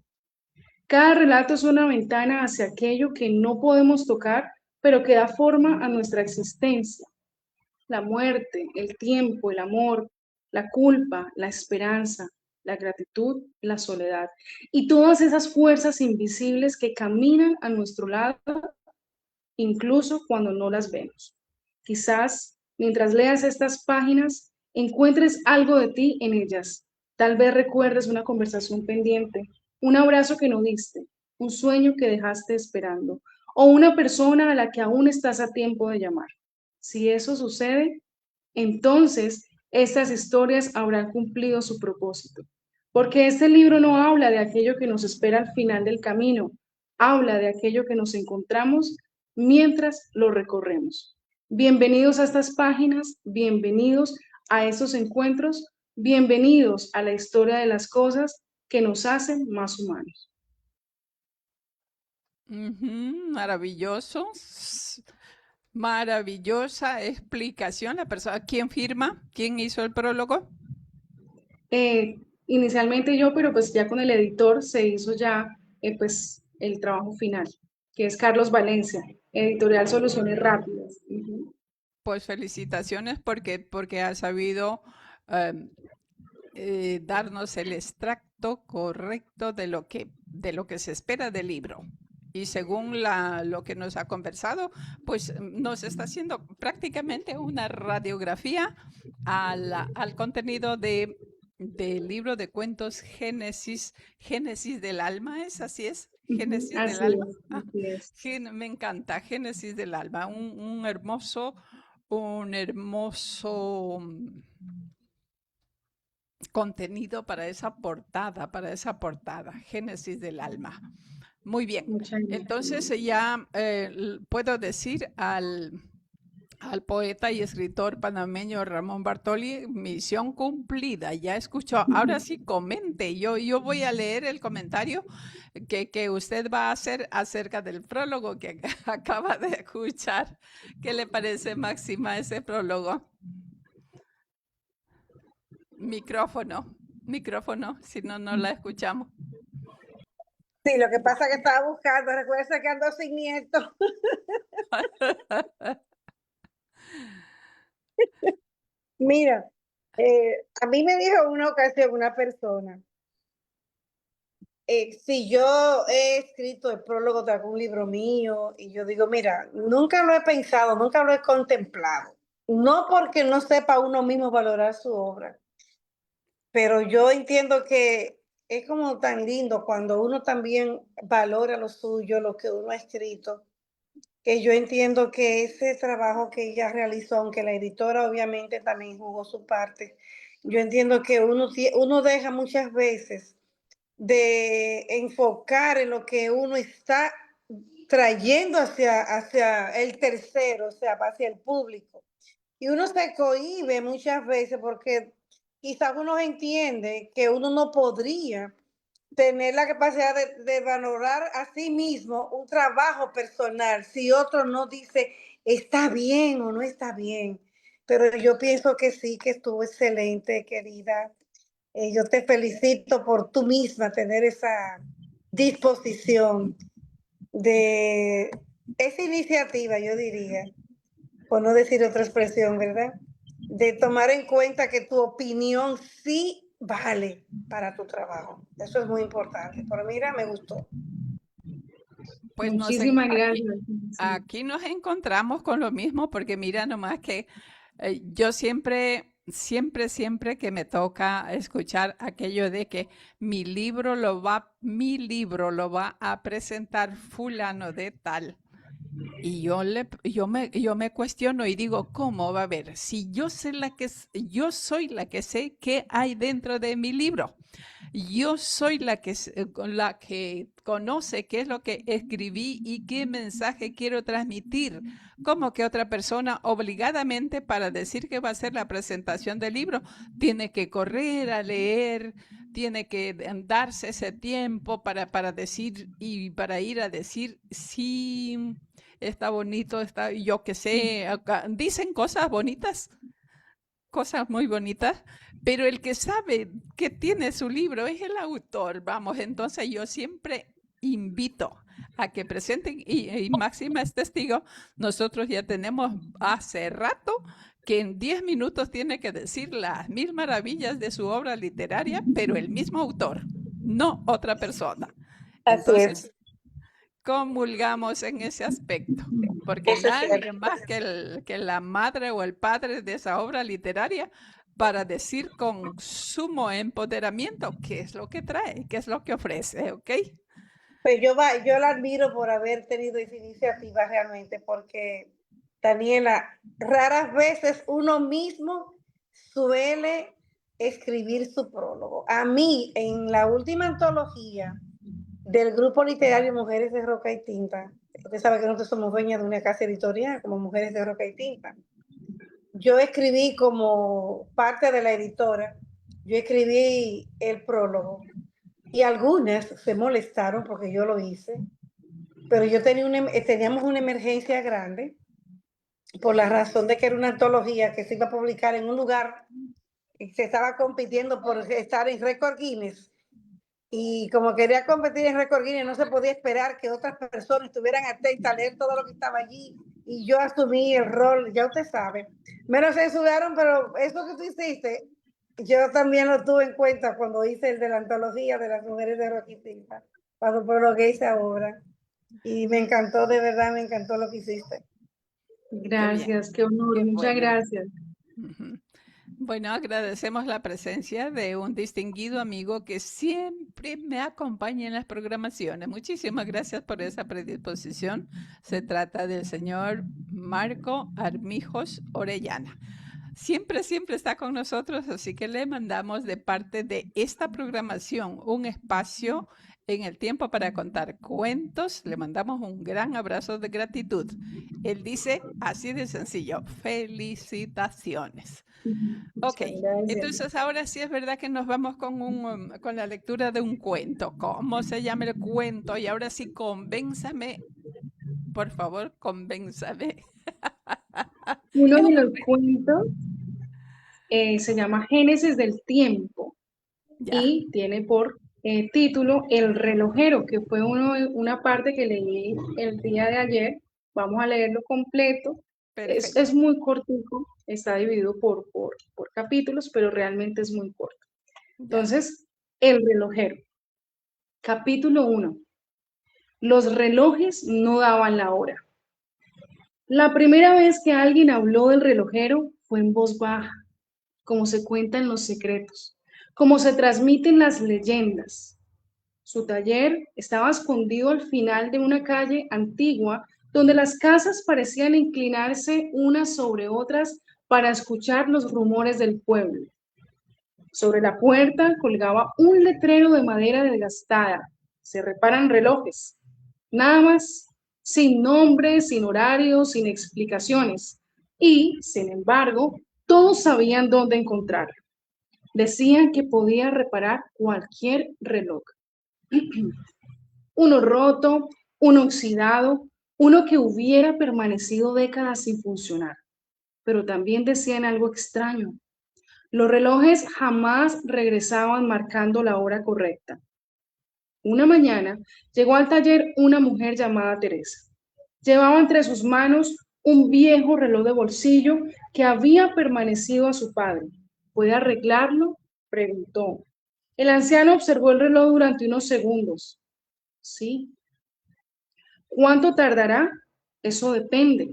Cada relato es una ventana hacia aquello que no podemos tocar, pero que da forma a nuestra existencia. La muerte, el tiempo, el amor, la culpa, la esperanza, la gratitud, la soledad. Y todas esas fuerzas invisibles que caminan a nuestro lado, incluso cuando no las vemos. Quizás, mientras leas estas páginas, encuentres algo de ti en ellas. Tal vez recuerdes una conversación pendiente, un abrazo que no diste, un sueño que dejaste esperando, o una persona a la que aún estás a tiempo de llamar. Si eso sucede, entonces estas historias habrán cumplido su propósito. Porque este libro no habla de aquello que nos espera al final del camino, habla de aquello que nos encontramos mientras lo recorremos. Bienvenidos a estas páginas, bienvenidos a estos encuentros, bienvenidos a la historia de las cosas que nos hacen más humanos. Maravilloso. Maravillosa explicación. La persona, ¿quién firma? ¿Quién hizo el prólogo? Inicialmente yo, pero pues ya con el editor se hizo ya pues el trabajo final, que es Carlos Valencia, editorial Soluciones Rápidas. Pues felicitaciones porque ha sabido darnos el extracto correcto de lo que de lo que se espera del libro. Y según lo que nos ha conversado, pues nos está haciendo prácticamente una radiografía al contenido del libro de cuentos Génesis del alma, ¿es así es? Génesis del Así alma. es, así es. Me encanta, Génesis del alma, un hermoso contenido para esa portada, Génesis del alma. Muy bien, Muchas entonces gracias. ya puedo decir al poeta y escritor panameño Ramón Bartoli, misión cumplida, ya escuchó. Ahora sí, comente, yo voy a leer el comentario que usted va a hacer acerca del prólogo que acaba de escuchar. ¿Qué le parece, Máxima, ese prólogo? Micrófono, si no, no la escuchamos. Sí, lo que pasa es que estaba buscando, recuerda que ando sin nieto. Mira, a mí me dijo una ocasión una persona, si yo he escrito el prólogo de algún libro mío, y yo digo, mira, nunca lo he pensado, nunca lo he contemplado. No porque no sepa uno mismo valorar su obra, pero yo entiendo que es como tan lindo cuando uno también valora lo suyo, lo que uno ha escrito, que yo entiendo que ese trabajo que ella realizó, aunque la editora obviamente también jugó su parte, yo entiendo que uno deja muchas veces de enfocar en lo que uno está trayendo hacia el tercero, o sea, hacia el público. Y uno se cohíbe muchas veces porque quizás uno entiende que uno no podría tener la capacidad de valorar a sí mismo un trabajo personal si otro no dice está bien o no está bien. Pero yo pienso que sí, que estuvo excelente, querida. Yo te felicito por tú misma tener esa disposición de esa iniciativa, yo diría, por no decir otra expresión, ¿verdad? De tomar en cuenta que tu opinión sí vale para tu trabajo. Eso es muy importante. Pero mira, me gustó. Pues Muchísimas gracias. Sí. aquí nos encontramos con lo mismo, porque mira nomás que yo siempre que me toca escuchar aquello de que mi libro lo va a presentar fulano de tal. Y yo me cuestiono y digo, ¿cómo va a ver? Si yo sé yo soy la que sé qué hay dentro de mi libro. Yo soy la que conoce qué es lo que escribí y qué mensaje quiero transmitir. Como que otra persona obligadamente para decir que va a ser la presentación del libro tiene que correr a leer, tiene que darse ese tiempo para decir y para ir a decir sí, está bonito, está, yo qué sé, dicen cosas muy bonitas, pero el que sabe que tiene su libro es el autor. Vamos, entonces yo siempre invito a que presenten, y Máxima es testigo, nosotros ya tenemos hace rato que en 10 minutos tiene que decir las mil maravillas de su obra literaria, pero el mismo autor, no otra persona. Así es. Entonces, comulgamos en ese aspecto, porque Eso es cierto. nadie más que la madre o el padre de esa obra literaria para decir con sumo empoderamiento qué es lo que trae, qué es lo que ofrece, ¿ok? Pues yo la admiro por haber tenido esa iniciativa realmente, porque Daniela, raras veces uno mismo suele escribir su prólogo. A mí, en la última antología del grupo literario Mujeres de Roca y Tinta, usted sabe que nosotros somos dueñas de una casa editorial como Mujeres de Roca y Tinta. Yo escribí como parte de la editora, yo escribí el prólogo y algunas se molestaron porque yo lo hice, pero teníamos una emergencia grande por la razón de que era una antología que se iba a publicar en un lugar y se estaba compitiendo por estar en récord Guinness. Y como quería competir en récord Guinness, no se podía esperar que otras personas estuvieran atentas a leer todo lo que estaba allí. Y yo asumí el rol, ya usted sabe. Menos censuraron, pero eso que tú hiciste, yo también lo tuve en cuenta cuando hice el de la antología de las mujeres de Roquitinta. por lo que hice ahora. Y me encantó, de verdad, me encantó lo que hiciste. Gracias, qué honor, qué muchas bueno. gracias. Ujú. Bueno, agradecemos la presencia de un distinguido amigo que siempre me acompaña en las programaciones. Muchísimas gracias por esa predisposición. Se trata del señor Marco Armijos Orellana. Siempre está con nosotros, así que le mandamos de parte de esta programación un espacio en el tiempo para contar cuentos. Le mandamos un gran abrazo de gratitud. Él dice así de sencillo, felicitaciones. Ok, Muchas gracias. entonces ahora sí es verdad que nos vamos con la lectura de un cuento. ¿Cómo se llama el cuento? Y ahora sí, convénzame, por favor, convénzame. Uno Es de un los cuentos se llama Génesis del Tiempo ya, y tiene por título El relojero, que fue una parte que leí el día de ayer. Vamos a leerlo completo. Es, perfecto. es muy cortico, está dividido por capítulos, pero realmente es muy corto. Ya. Entonces, El relojero. Capítulo 1. Los relojes no daban la hora. La primera vez que alguien habló del relojero fue en voz baja, como se cuentan los secretos, como se transmiten las leyendas. Su taller estaba escondido al final de una calle antigua donde las casas parecían inclinarse unas sobre otras para escuchar los rumores del pueblo. Sobre la puerta colgaba un letrero de madera desgastada. Se reparan relojes. Nada más, sin nombre, sin horario, sin explicaciones. Y, sin embargo, todos sabían dónde encontrarlo. Decían que podía reparar cualquier reloj. Uno roto, uno oxidado, uno que hubiera permanecido décadas sin funcionar. Pero también decían algo extraño. Los relojes jamás regresaban marcando la hora correcta. Una mañana llegó al taller una mujer llamada Teresa. Llevaba entre sus manos un viejo reloj de bolsillo que había permanecido a su padre. ¿Puede arreglarlo?, preguntó. El anciano observó el reloj durante unos segundos. Sí. ¿Cuánto tardará? Eso depende.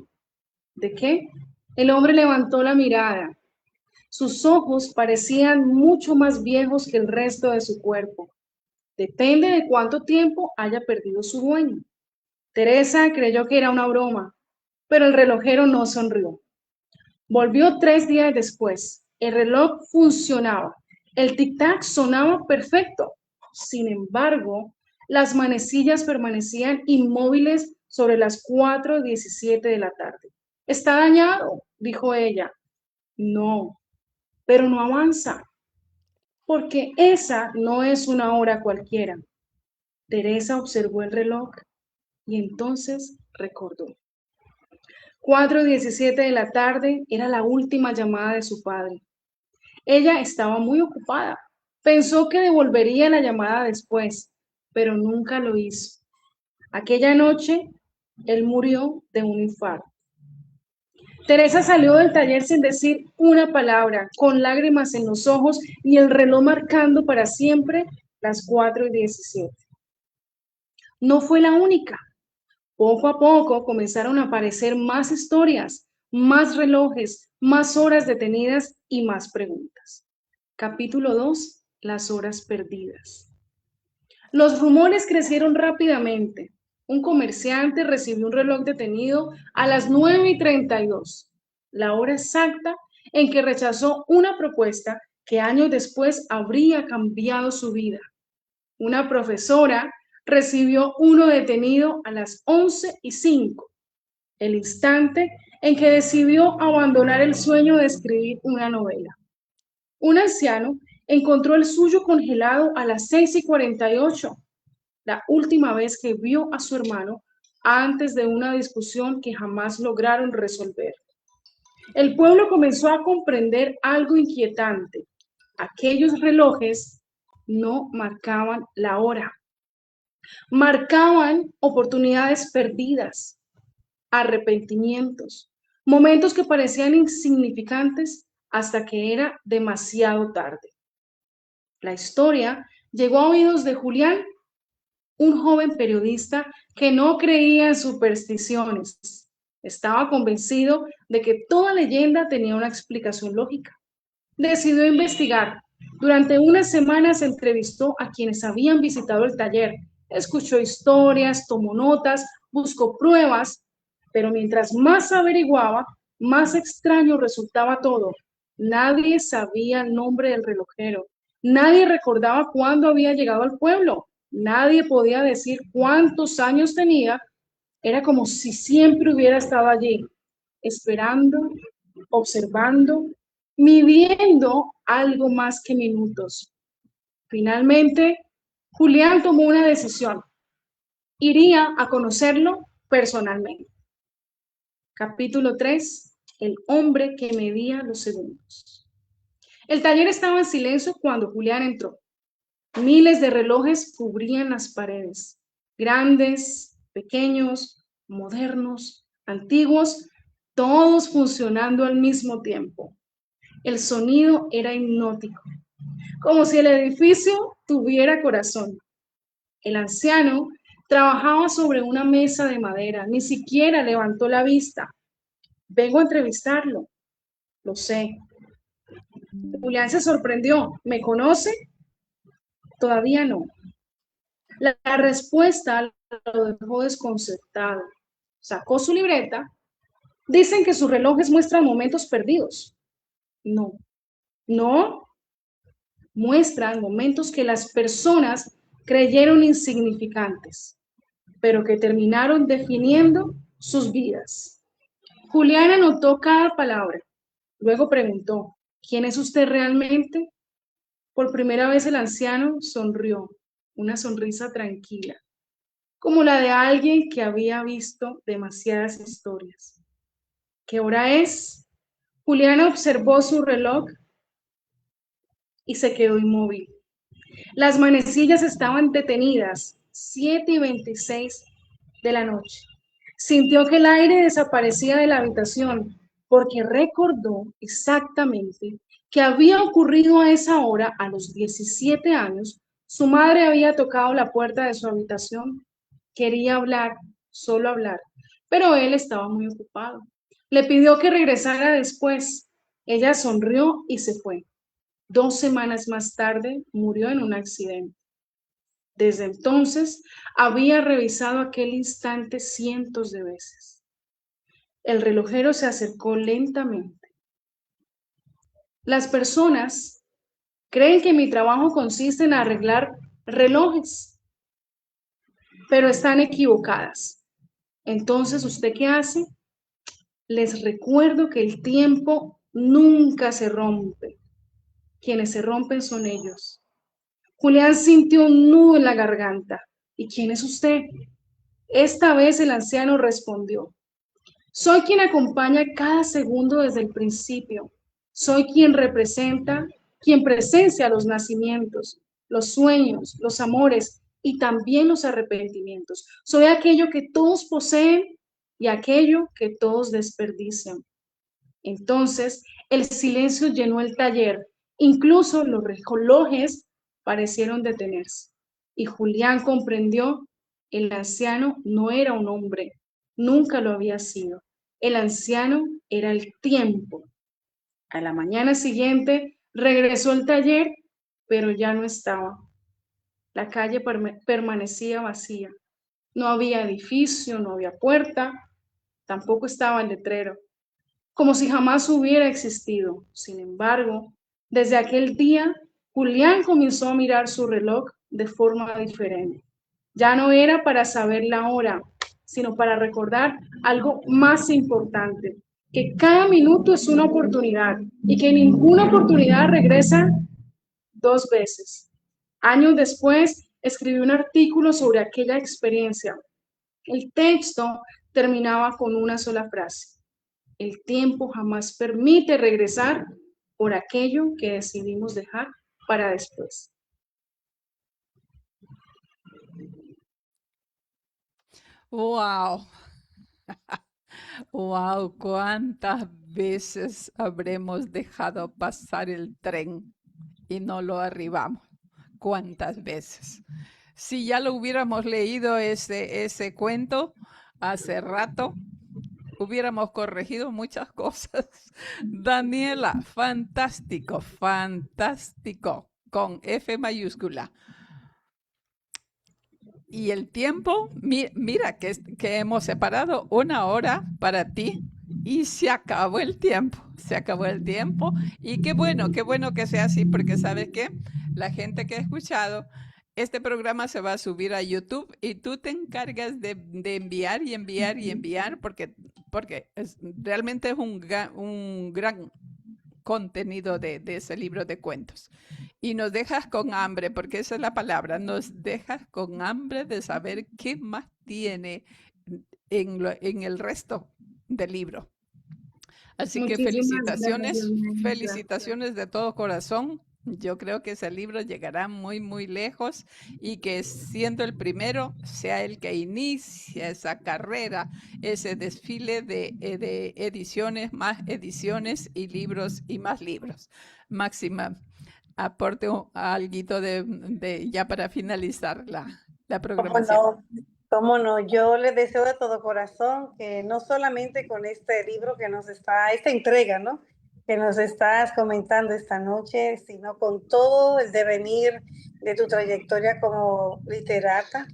¿De qué? El hombre levantó la mirada. Sus ojos parecían mucho más viejos que el resto de su cuerpo. Depende de cuánto tiempo haya perdido su dueño. Teresa creyó que era una broma, pero el relojero no sonrió. Volvió 3 días después. El reloj funcionaba. El tic-tac sonaba perfecto. Sin embargo, las manecillas permanecían inmóviles sobre las 4:17 de la tarde. Está dañado, dijo ella. No, pero no avanza, porque esa no es una hora cualquiera. Teresa observó el reloj y entonces recordó. 4:17 de la tarde era la última llamada de su padre. Ella estaba muy ocupada. Pensó que devolvería la llamada después, pero nunca lo hizo. Aquella noche, él murió de un infarto. Teresa salió del taller sin decir una palabra, con lágrimas en los ojos y el reloj marcando para siempre las 4:17. No fue la única. Poco a poco comenzaron a aparecer más historias, más relojes, más horas detenidas y más preguntas. Capítulo 2. Las horas perdidas. Los rumores crecieron rápidamente. Un comerciante recibió un reloj detenido a las 9:32, la hora exacta en que rechazó una propuesta que años después habría cambiado su vida. Una profesora recibió uno detenido a las 11:05, el instante en que decidió abandonar el sueño de escribir una novela. Un anciano encontró el suyo congelado a las 6:48, la última vez que vio a su hermano antes de una discusión que jamás lograron resolver. El pueblo comenzó a comprender algo inquietante. Aquellos relojes no marcaban la hora, marcaban oportunidades perdidas, arrepentimientos, momentos que parecían insignificantes hasta que era demasiado tarde. La historia llegó a oídos de Julián, un joven periodista que no creía en supersticiones. Estaba convencido de que toda leyenda tenía una explicación lógica. Decidió investigar. Durante unas semanas entrevistó a quienes habían visitado el taller, escuchó historias, tomó notas, buscó pruebas, pero mientras más averiguaba, más extraño resultaba todo. Nadie sabía el nombre del relojero, nadie recordaba cuándo había llegado al pueblo, nadie podía decir cuántos años tenía. Era como si siempre hubiera estado allí, esperando, observando, midiendo algo más que minutos. Finalmente, Julián tomó una decisión. Iría a conocerlo personalmente. Capítulo 3. El hombre que medía los segundos. El taller estaba en silencio cuando Julián entró. Miles de relojes cubrían las paredes. Grandes, pequeños, modernos, antiguos, todos funcionando al mismo tiempo. El sonido era hipnótico, como si el edificio tuviera corazón. El anciano trabajaba sobre una mesa de madera, ni siquiera levantó la vista. Vengo a entrevistarlo, lo sé. Julián se sorprendió. ¿Me conoce? Todavía no. La respuesta lo dejó desconcertado. Sacó su libreta. Dicen que sus relojes muestran momentos perdidos. No, no, muestran momentos que las personas creyeron insignificantes, pero que terminaron definiendo sus vidas. Julián anotó cada palabra. Luego preguntó, ¿quién es usted realmente? Por primera vez el anciano sonrió, una sonrisa tranquila, como la de alguien que había visto demasiadas historias. ¿Qué hora es? Julián observó su reloj y se quedó inmóvil. Las manecillas estaban detenidas, 7:26 de la noche. Sintió que el aire desaparecía de la habitación porque recordó exactamente que había ocurrido a esa hora, a los 17 años. Su madre había tocado la puerta de su habitación. Quería hablar, solo hablar, pero él estaba muy ocupado. Le pidió que regresara después. Ella sonrió y se fue. 2 semanas más tarde murió en un accidente. Desde entonces había revisado aquel instante cientos de veces. El relojero se acercó lentamente. Las personas creen que mi trabajo consiste en arreglar relojes, pero están equivocadas. Entonces, ¿usted qué hace? Les recuerdo que el tiempo nunca se rompe. Quienes se rompen son ellos. Julián sintió un nudo en la garganta. ¿Y quién es usted? Esta vez el anciano respondió, soy quien acompaña cada segundo desde el principio. Soy quien representa, quien presencia los nacimientos, los sueños, los amores y también los arrepentimientos. Soy aquello que todos poseen y aquello que todos desperdician. Entonces, el silencio llenó el taller. Incluso los relojes parecieron detenerse. Y Julián comprendió, el anciano no era un hombre, nunca lo había sido. El anciano era el tiempo. A la mañana siguiente regresó al taller, pero ya no estaba. La calle permanecía vacía. No había edificio, no había puerta, tampoco estaba el letrero, como si jamás hubiera existido. Sin embargo, desde aquel día, Julián comenzó a mirar su reloj de forma diferente. Ya no era para saber la hora, sino para recordar algo más importante, que cada minuto es una oportunidad y que ninguna oportunidad regresa 2 veces. Años después, escribió un artículo sobre aquella experiencia. El texto terminaba con una sola frase. El tiempo jamás permite regresar por aquello que decidimos dejar para después. ¡Wow! ¡Wow! ¿Cuántas veces habremos dejado pasar el tren y no lo arribamos? ¿Cuántas veces? Si ya lo hubiéramos leído ese cuento hace rato, hubiéramos corregido muchas cosas. Daniela, fantástico, fantástico, con F mayúscula. Y el tiempo, mira que hemos separado 1 hora para ti y se acabó el tiempo, se acabó el tiempo. Y qué bueno que sea así, porque ¿sabes qué? La gente que ha escuchado este programa se va a subir a YouTube y tú te encargas de enviar y enviar y enviar, porque realmente es un gran contenido de ese libro de cuentos. Y nos dejas con hambre, porque esa es la palabra, nos dejas con hambre de saber qué más tiene en el resto del libro. Así que Muchísimas gracias, maestra. felicitaciones de todo corazón. Yo creo que ese libro llegará muy, muy lejos y que siendo el primero sea el que inicia esa carrera, ese desfile de ediciones, más ediciones y libros y más libros. Máxima, aporte algo ya para finalizar la ¿Cómo programación. no? ¿Cómo no? Yo les deseo de todo corazón que no solamente con este libro que nos está, esta entrega, ¿no? Que nos estás comentando esta noche, sino con todo el devenir de tu trayectoria como literata,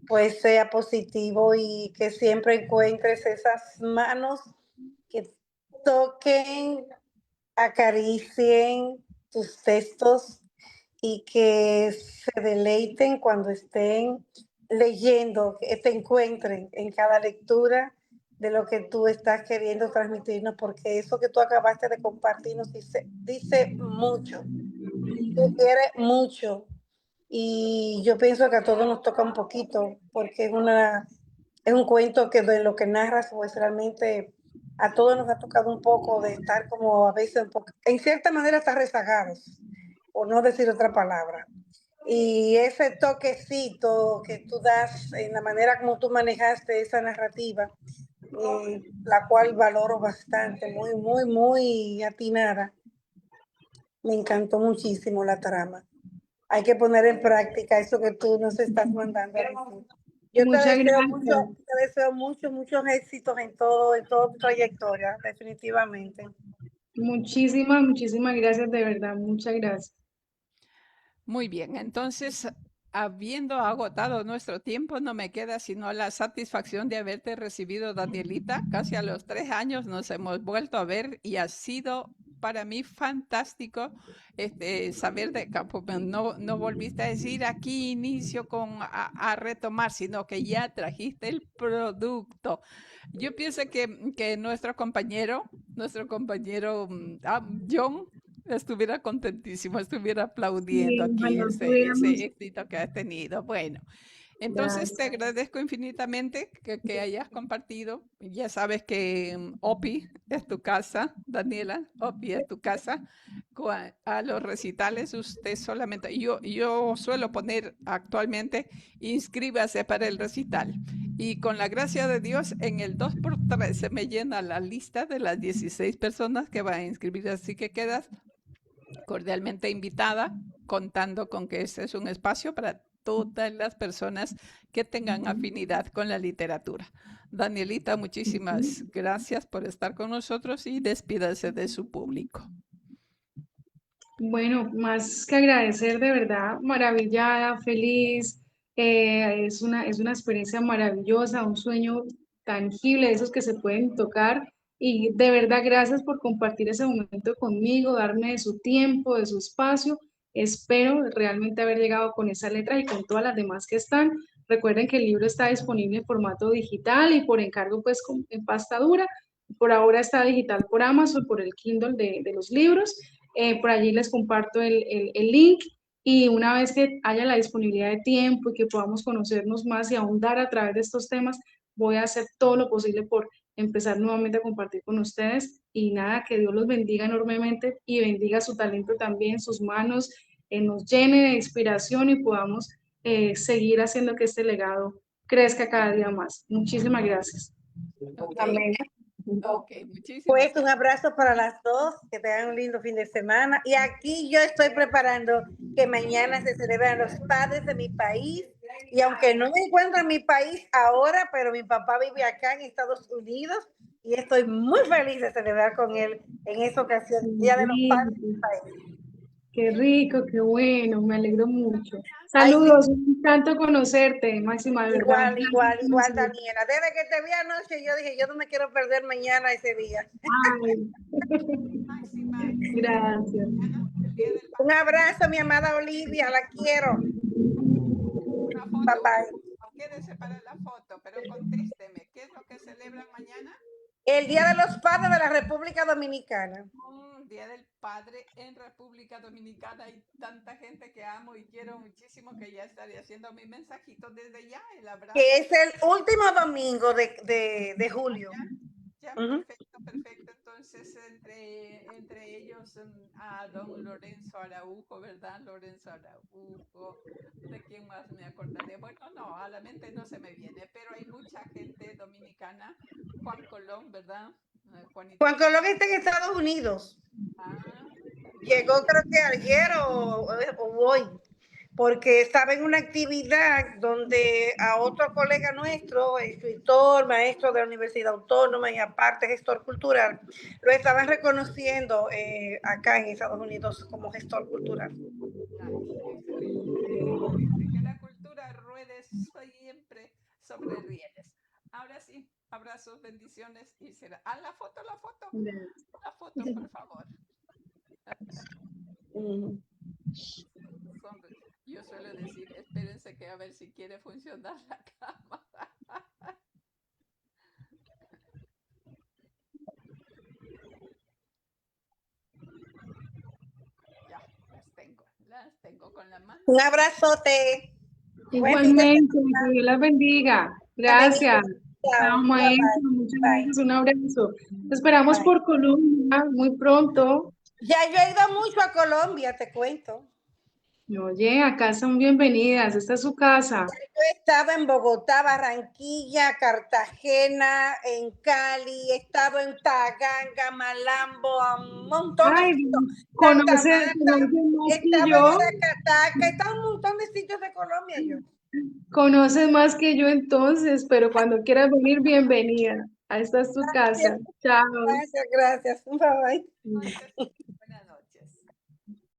pues sea positivo y que siempre encuentres esas manos que toquen, acaricien tus textos y que se deleiten cuando estén leyendo, que te encuentren en cada lectura de lo que tú estás queriendo transmitirnos, porque eso que tú acabaste de compartirnos dice mucho, sugiere mucho, y yo pienso que a todos nos toca un poquito, porque es un cuento que de lo que narras, pues realmente a todos nos ha tocado un poco de estar como a veces un poco, en cierta manera, estar rezagados, por no decir otra palabra. Y ese toquecito que tú das en la manera como tú manejaste esa narrativa, la cual valoro bastante, muy, muy, muy atinada. Me encantó muchísimo la trama. Hay que poner en práctica eso que tú nos estás mandando a decir. Yo Muchas gracias. te deseo muchos éxitos en toda tu trayectoria, definitivamente. Muchísimas gracias, de verdad. Muchas gracias. Muy bien, entonces, habiendo agotado nuestro tiempo, no me queda sino la satisfacción de haberte recibido, Danielita. Casi a los 3 años nos hemos vuelto a ver y ha sido para mí fantástico saber de que pues, no volviste a decir aquí inicio a retomar, sino que ya trajiste el producto. Yo pienso que nuestro compañero John, estuviera contentísimo, estuviera aplaudiendo Sí, aquí ojalá ese pudiéramos. éxito que has tenido. Bueno, entonces te Gracias. agradezco infinitamente que hayas compartido. Ya sabes que OPI es tu casa, Daniela, OPI es tu casa. A los recitales usted solamente, yo suelo poner actualmente, inscríbase para el recital. Y con la gracia de Dios, en el 2x3 se me llena la lista de las 16 personas que van a inscribir, así que quedas cordialmente invitada, contando con que ese es un espacio para todas las personas que tengan afinidad con la literatura. Danielita, muchísimas gracias por estar con nosotros y despídase de su público. Bueno, más que agradecer, de verdad, maravillada, feliz. Es una experiencia maravillosa, un sueño tangible, de esos que se pueden tocar. Y de verdad, gracias por compartir ese momento conmigo, darme de su tiempo, de su espacio. Espero realmente haber llegado con esa letra y con todas las demás que están. Recuerden que el libro está disponible en formato digital y por encargo, pues, en pasta dura. Por ahora está digital por Amazon, por el Kindle de los libros. Por allí les comparto el link y una vez que haya la disponibilidad de tiempo y que podamos conocernos más y ahondar a través de estos temas, voy a hacer todo lo posible por empezar nuevamente a compartir con ustedes y nada, que Dios los bendiga enormemente y bendiga su talento también, sus manos, nos llene de inspiración y podamos seguir haciendo que este legado crezca cada día más. Muchísimas gracias. Ok, Amén. ok, muchísimas Pues un gracias. abrazo para las dos, que tengan un lindo fin de semana. Y aquí yo estoy preparando que mañana se celebran los padres de mi país Y aunque no me encuentro en mi país ahora, pero mi papá vive acá en Estados Unidos y estoy muy feliz de celebrar con él en esa ocasión, Día de los Padres del país. Qué rico, qué bueno, me alegro mucho. Ay, sí. Saludos, un encanto conocerte, Máxima, de verdad. Igual, Daniela. Desde que te vi anoche, yo dije, yo no me quiero perder mañana ese día. Ay, Máxima, gracias. el Día del Un Padre, abrazo, mi amada Olivia, la quiero. una Bye foto. bye. Quédese para la foto, pero contésteme, ¿qué es lo que celebran mañana? El Día de los Padres de la República Dominicana. Día del Padre en República Dominicana. Hay tanta gente que amo y quiero muchísimo que ya estaré haciendo mi mensajito desde ya, el abrazo. Que es el último domingo de julio. Ya, perfecto, perfecto. Entonces, entre ellos a don Lorenzo Araujo, ¿verdad? Lorenzo Araujo. ¿De quién más me acordaré? Bueno, no, a la mente no se me viene, pero hay mucha gente dominicana. Juan Colón, ¿verdad? Juan Colón está en Estados Unidos. Llegó creo que ayer o hoy, porque estaba en una actividad donde a otro colega nuestro, escritor, maestro de la Universidad Autónoma y aparte gestor cultural, lo estaban reconociendo acá en Estados Unidos como gestor cultural. Excelente. Que la cultura ruede siempre sobre rieles. Ahora sí, abrazos, bendiciones y será. La foto, la foto, por favor. Yo suelo decir, espérense que a ver si quiere funcionar la cámara. Ya, las tengo con la mano. Un abrazote. Igualmente, que Dios las bendiga. Gracias. Chao, maestro. Muchas gracias. Un abrazo. Te esperamos por Colombia muy pronto. Ya yo he ido mucho a Colombia, te cuento. Oye, acá son bienvenidas. Esta es su casa. Yo he estado en Bogotá, Barranquilla, Cartagena, en Cali, he estado en Taganga, Malambo, a un montón de sitios. Santa Conoce Marta, más he que estado yo. en Aracataca, he estado en un montón de sitios de Colombia yo. Conoces más que yo entonces, pero cuando quieras venir, bienvenida. Esta es tu casa. Chao. Gracias. Bye bye.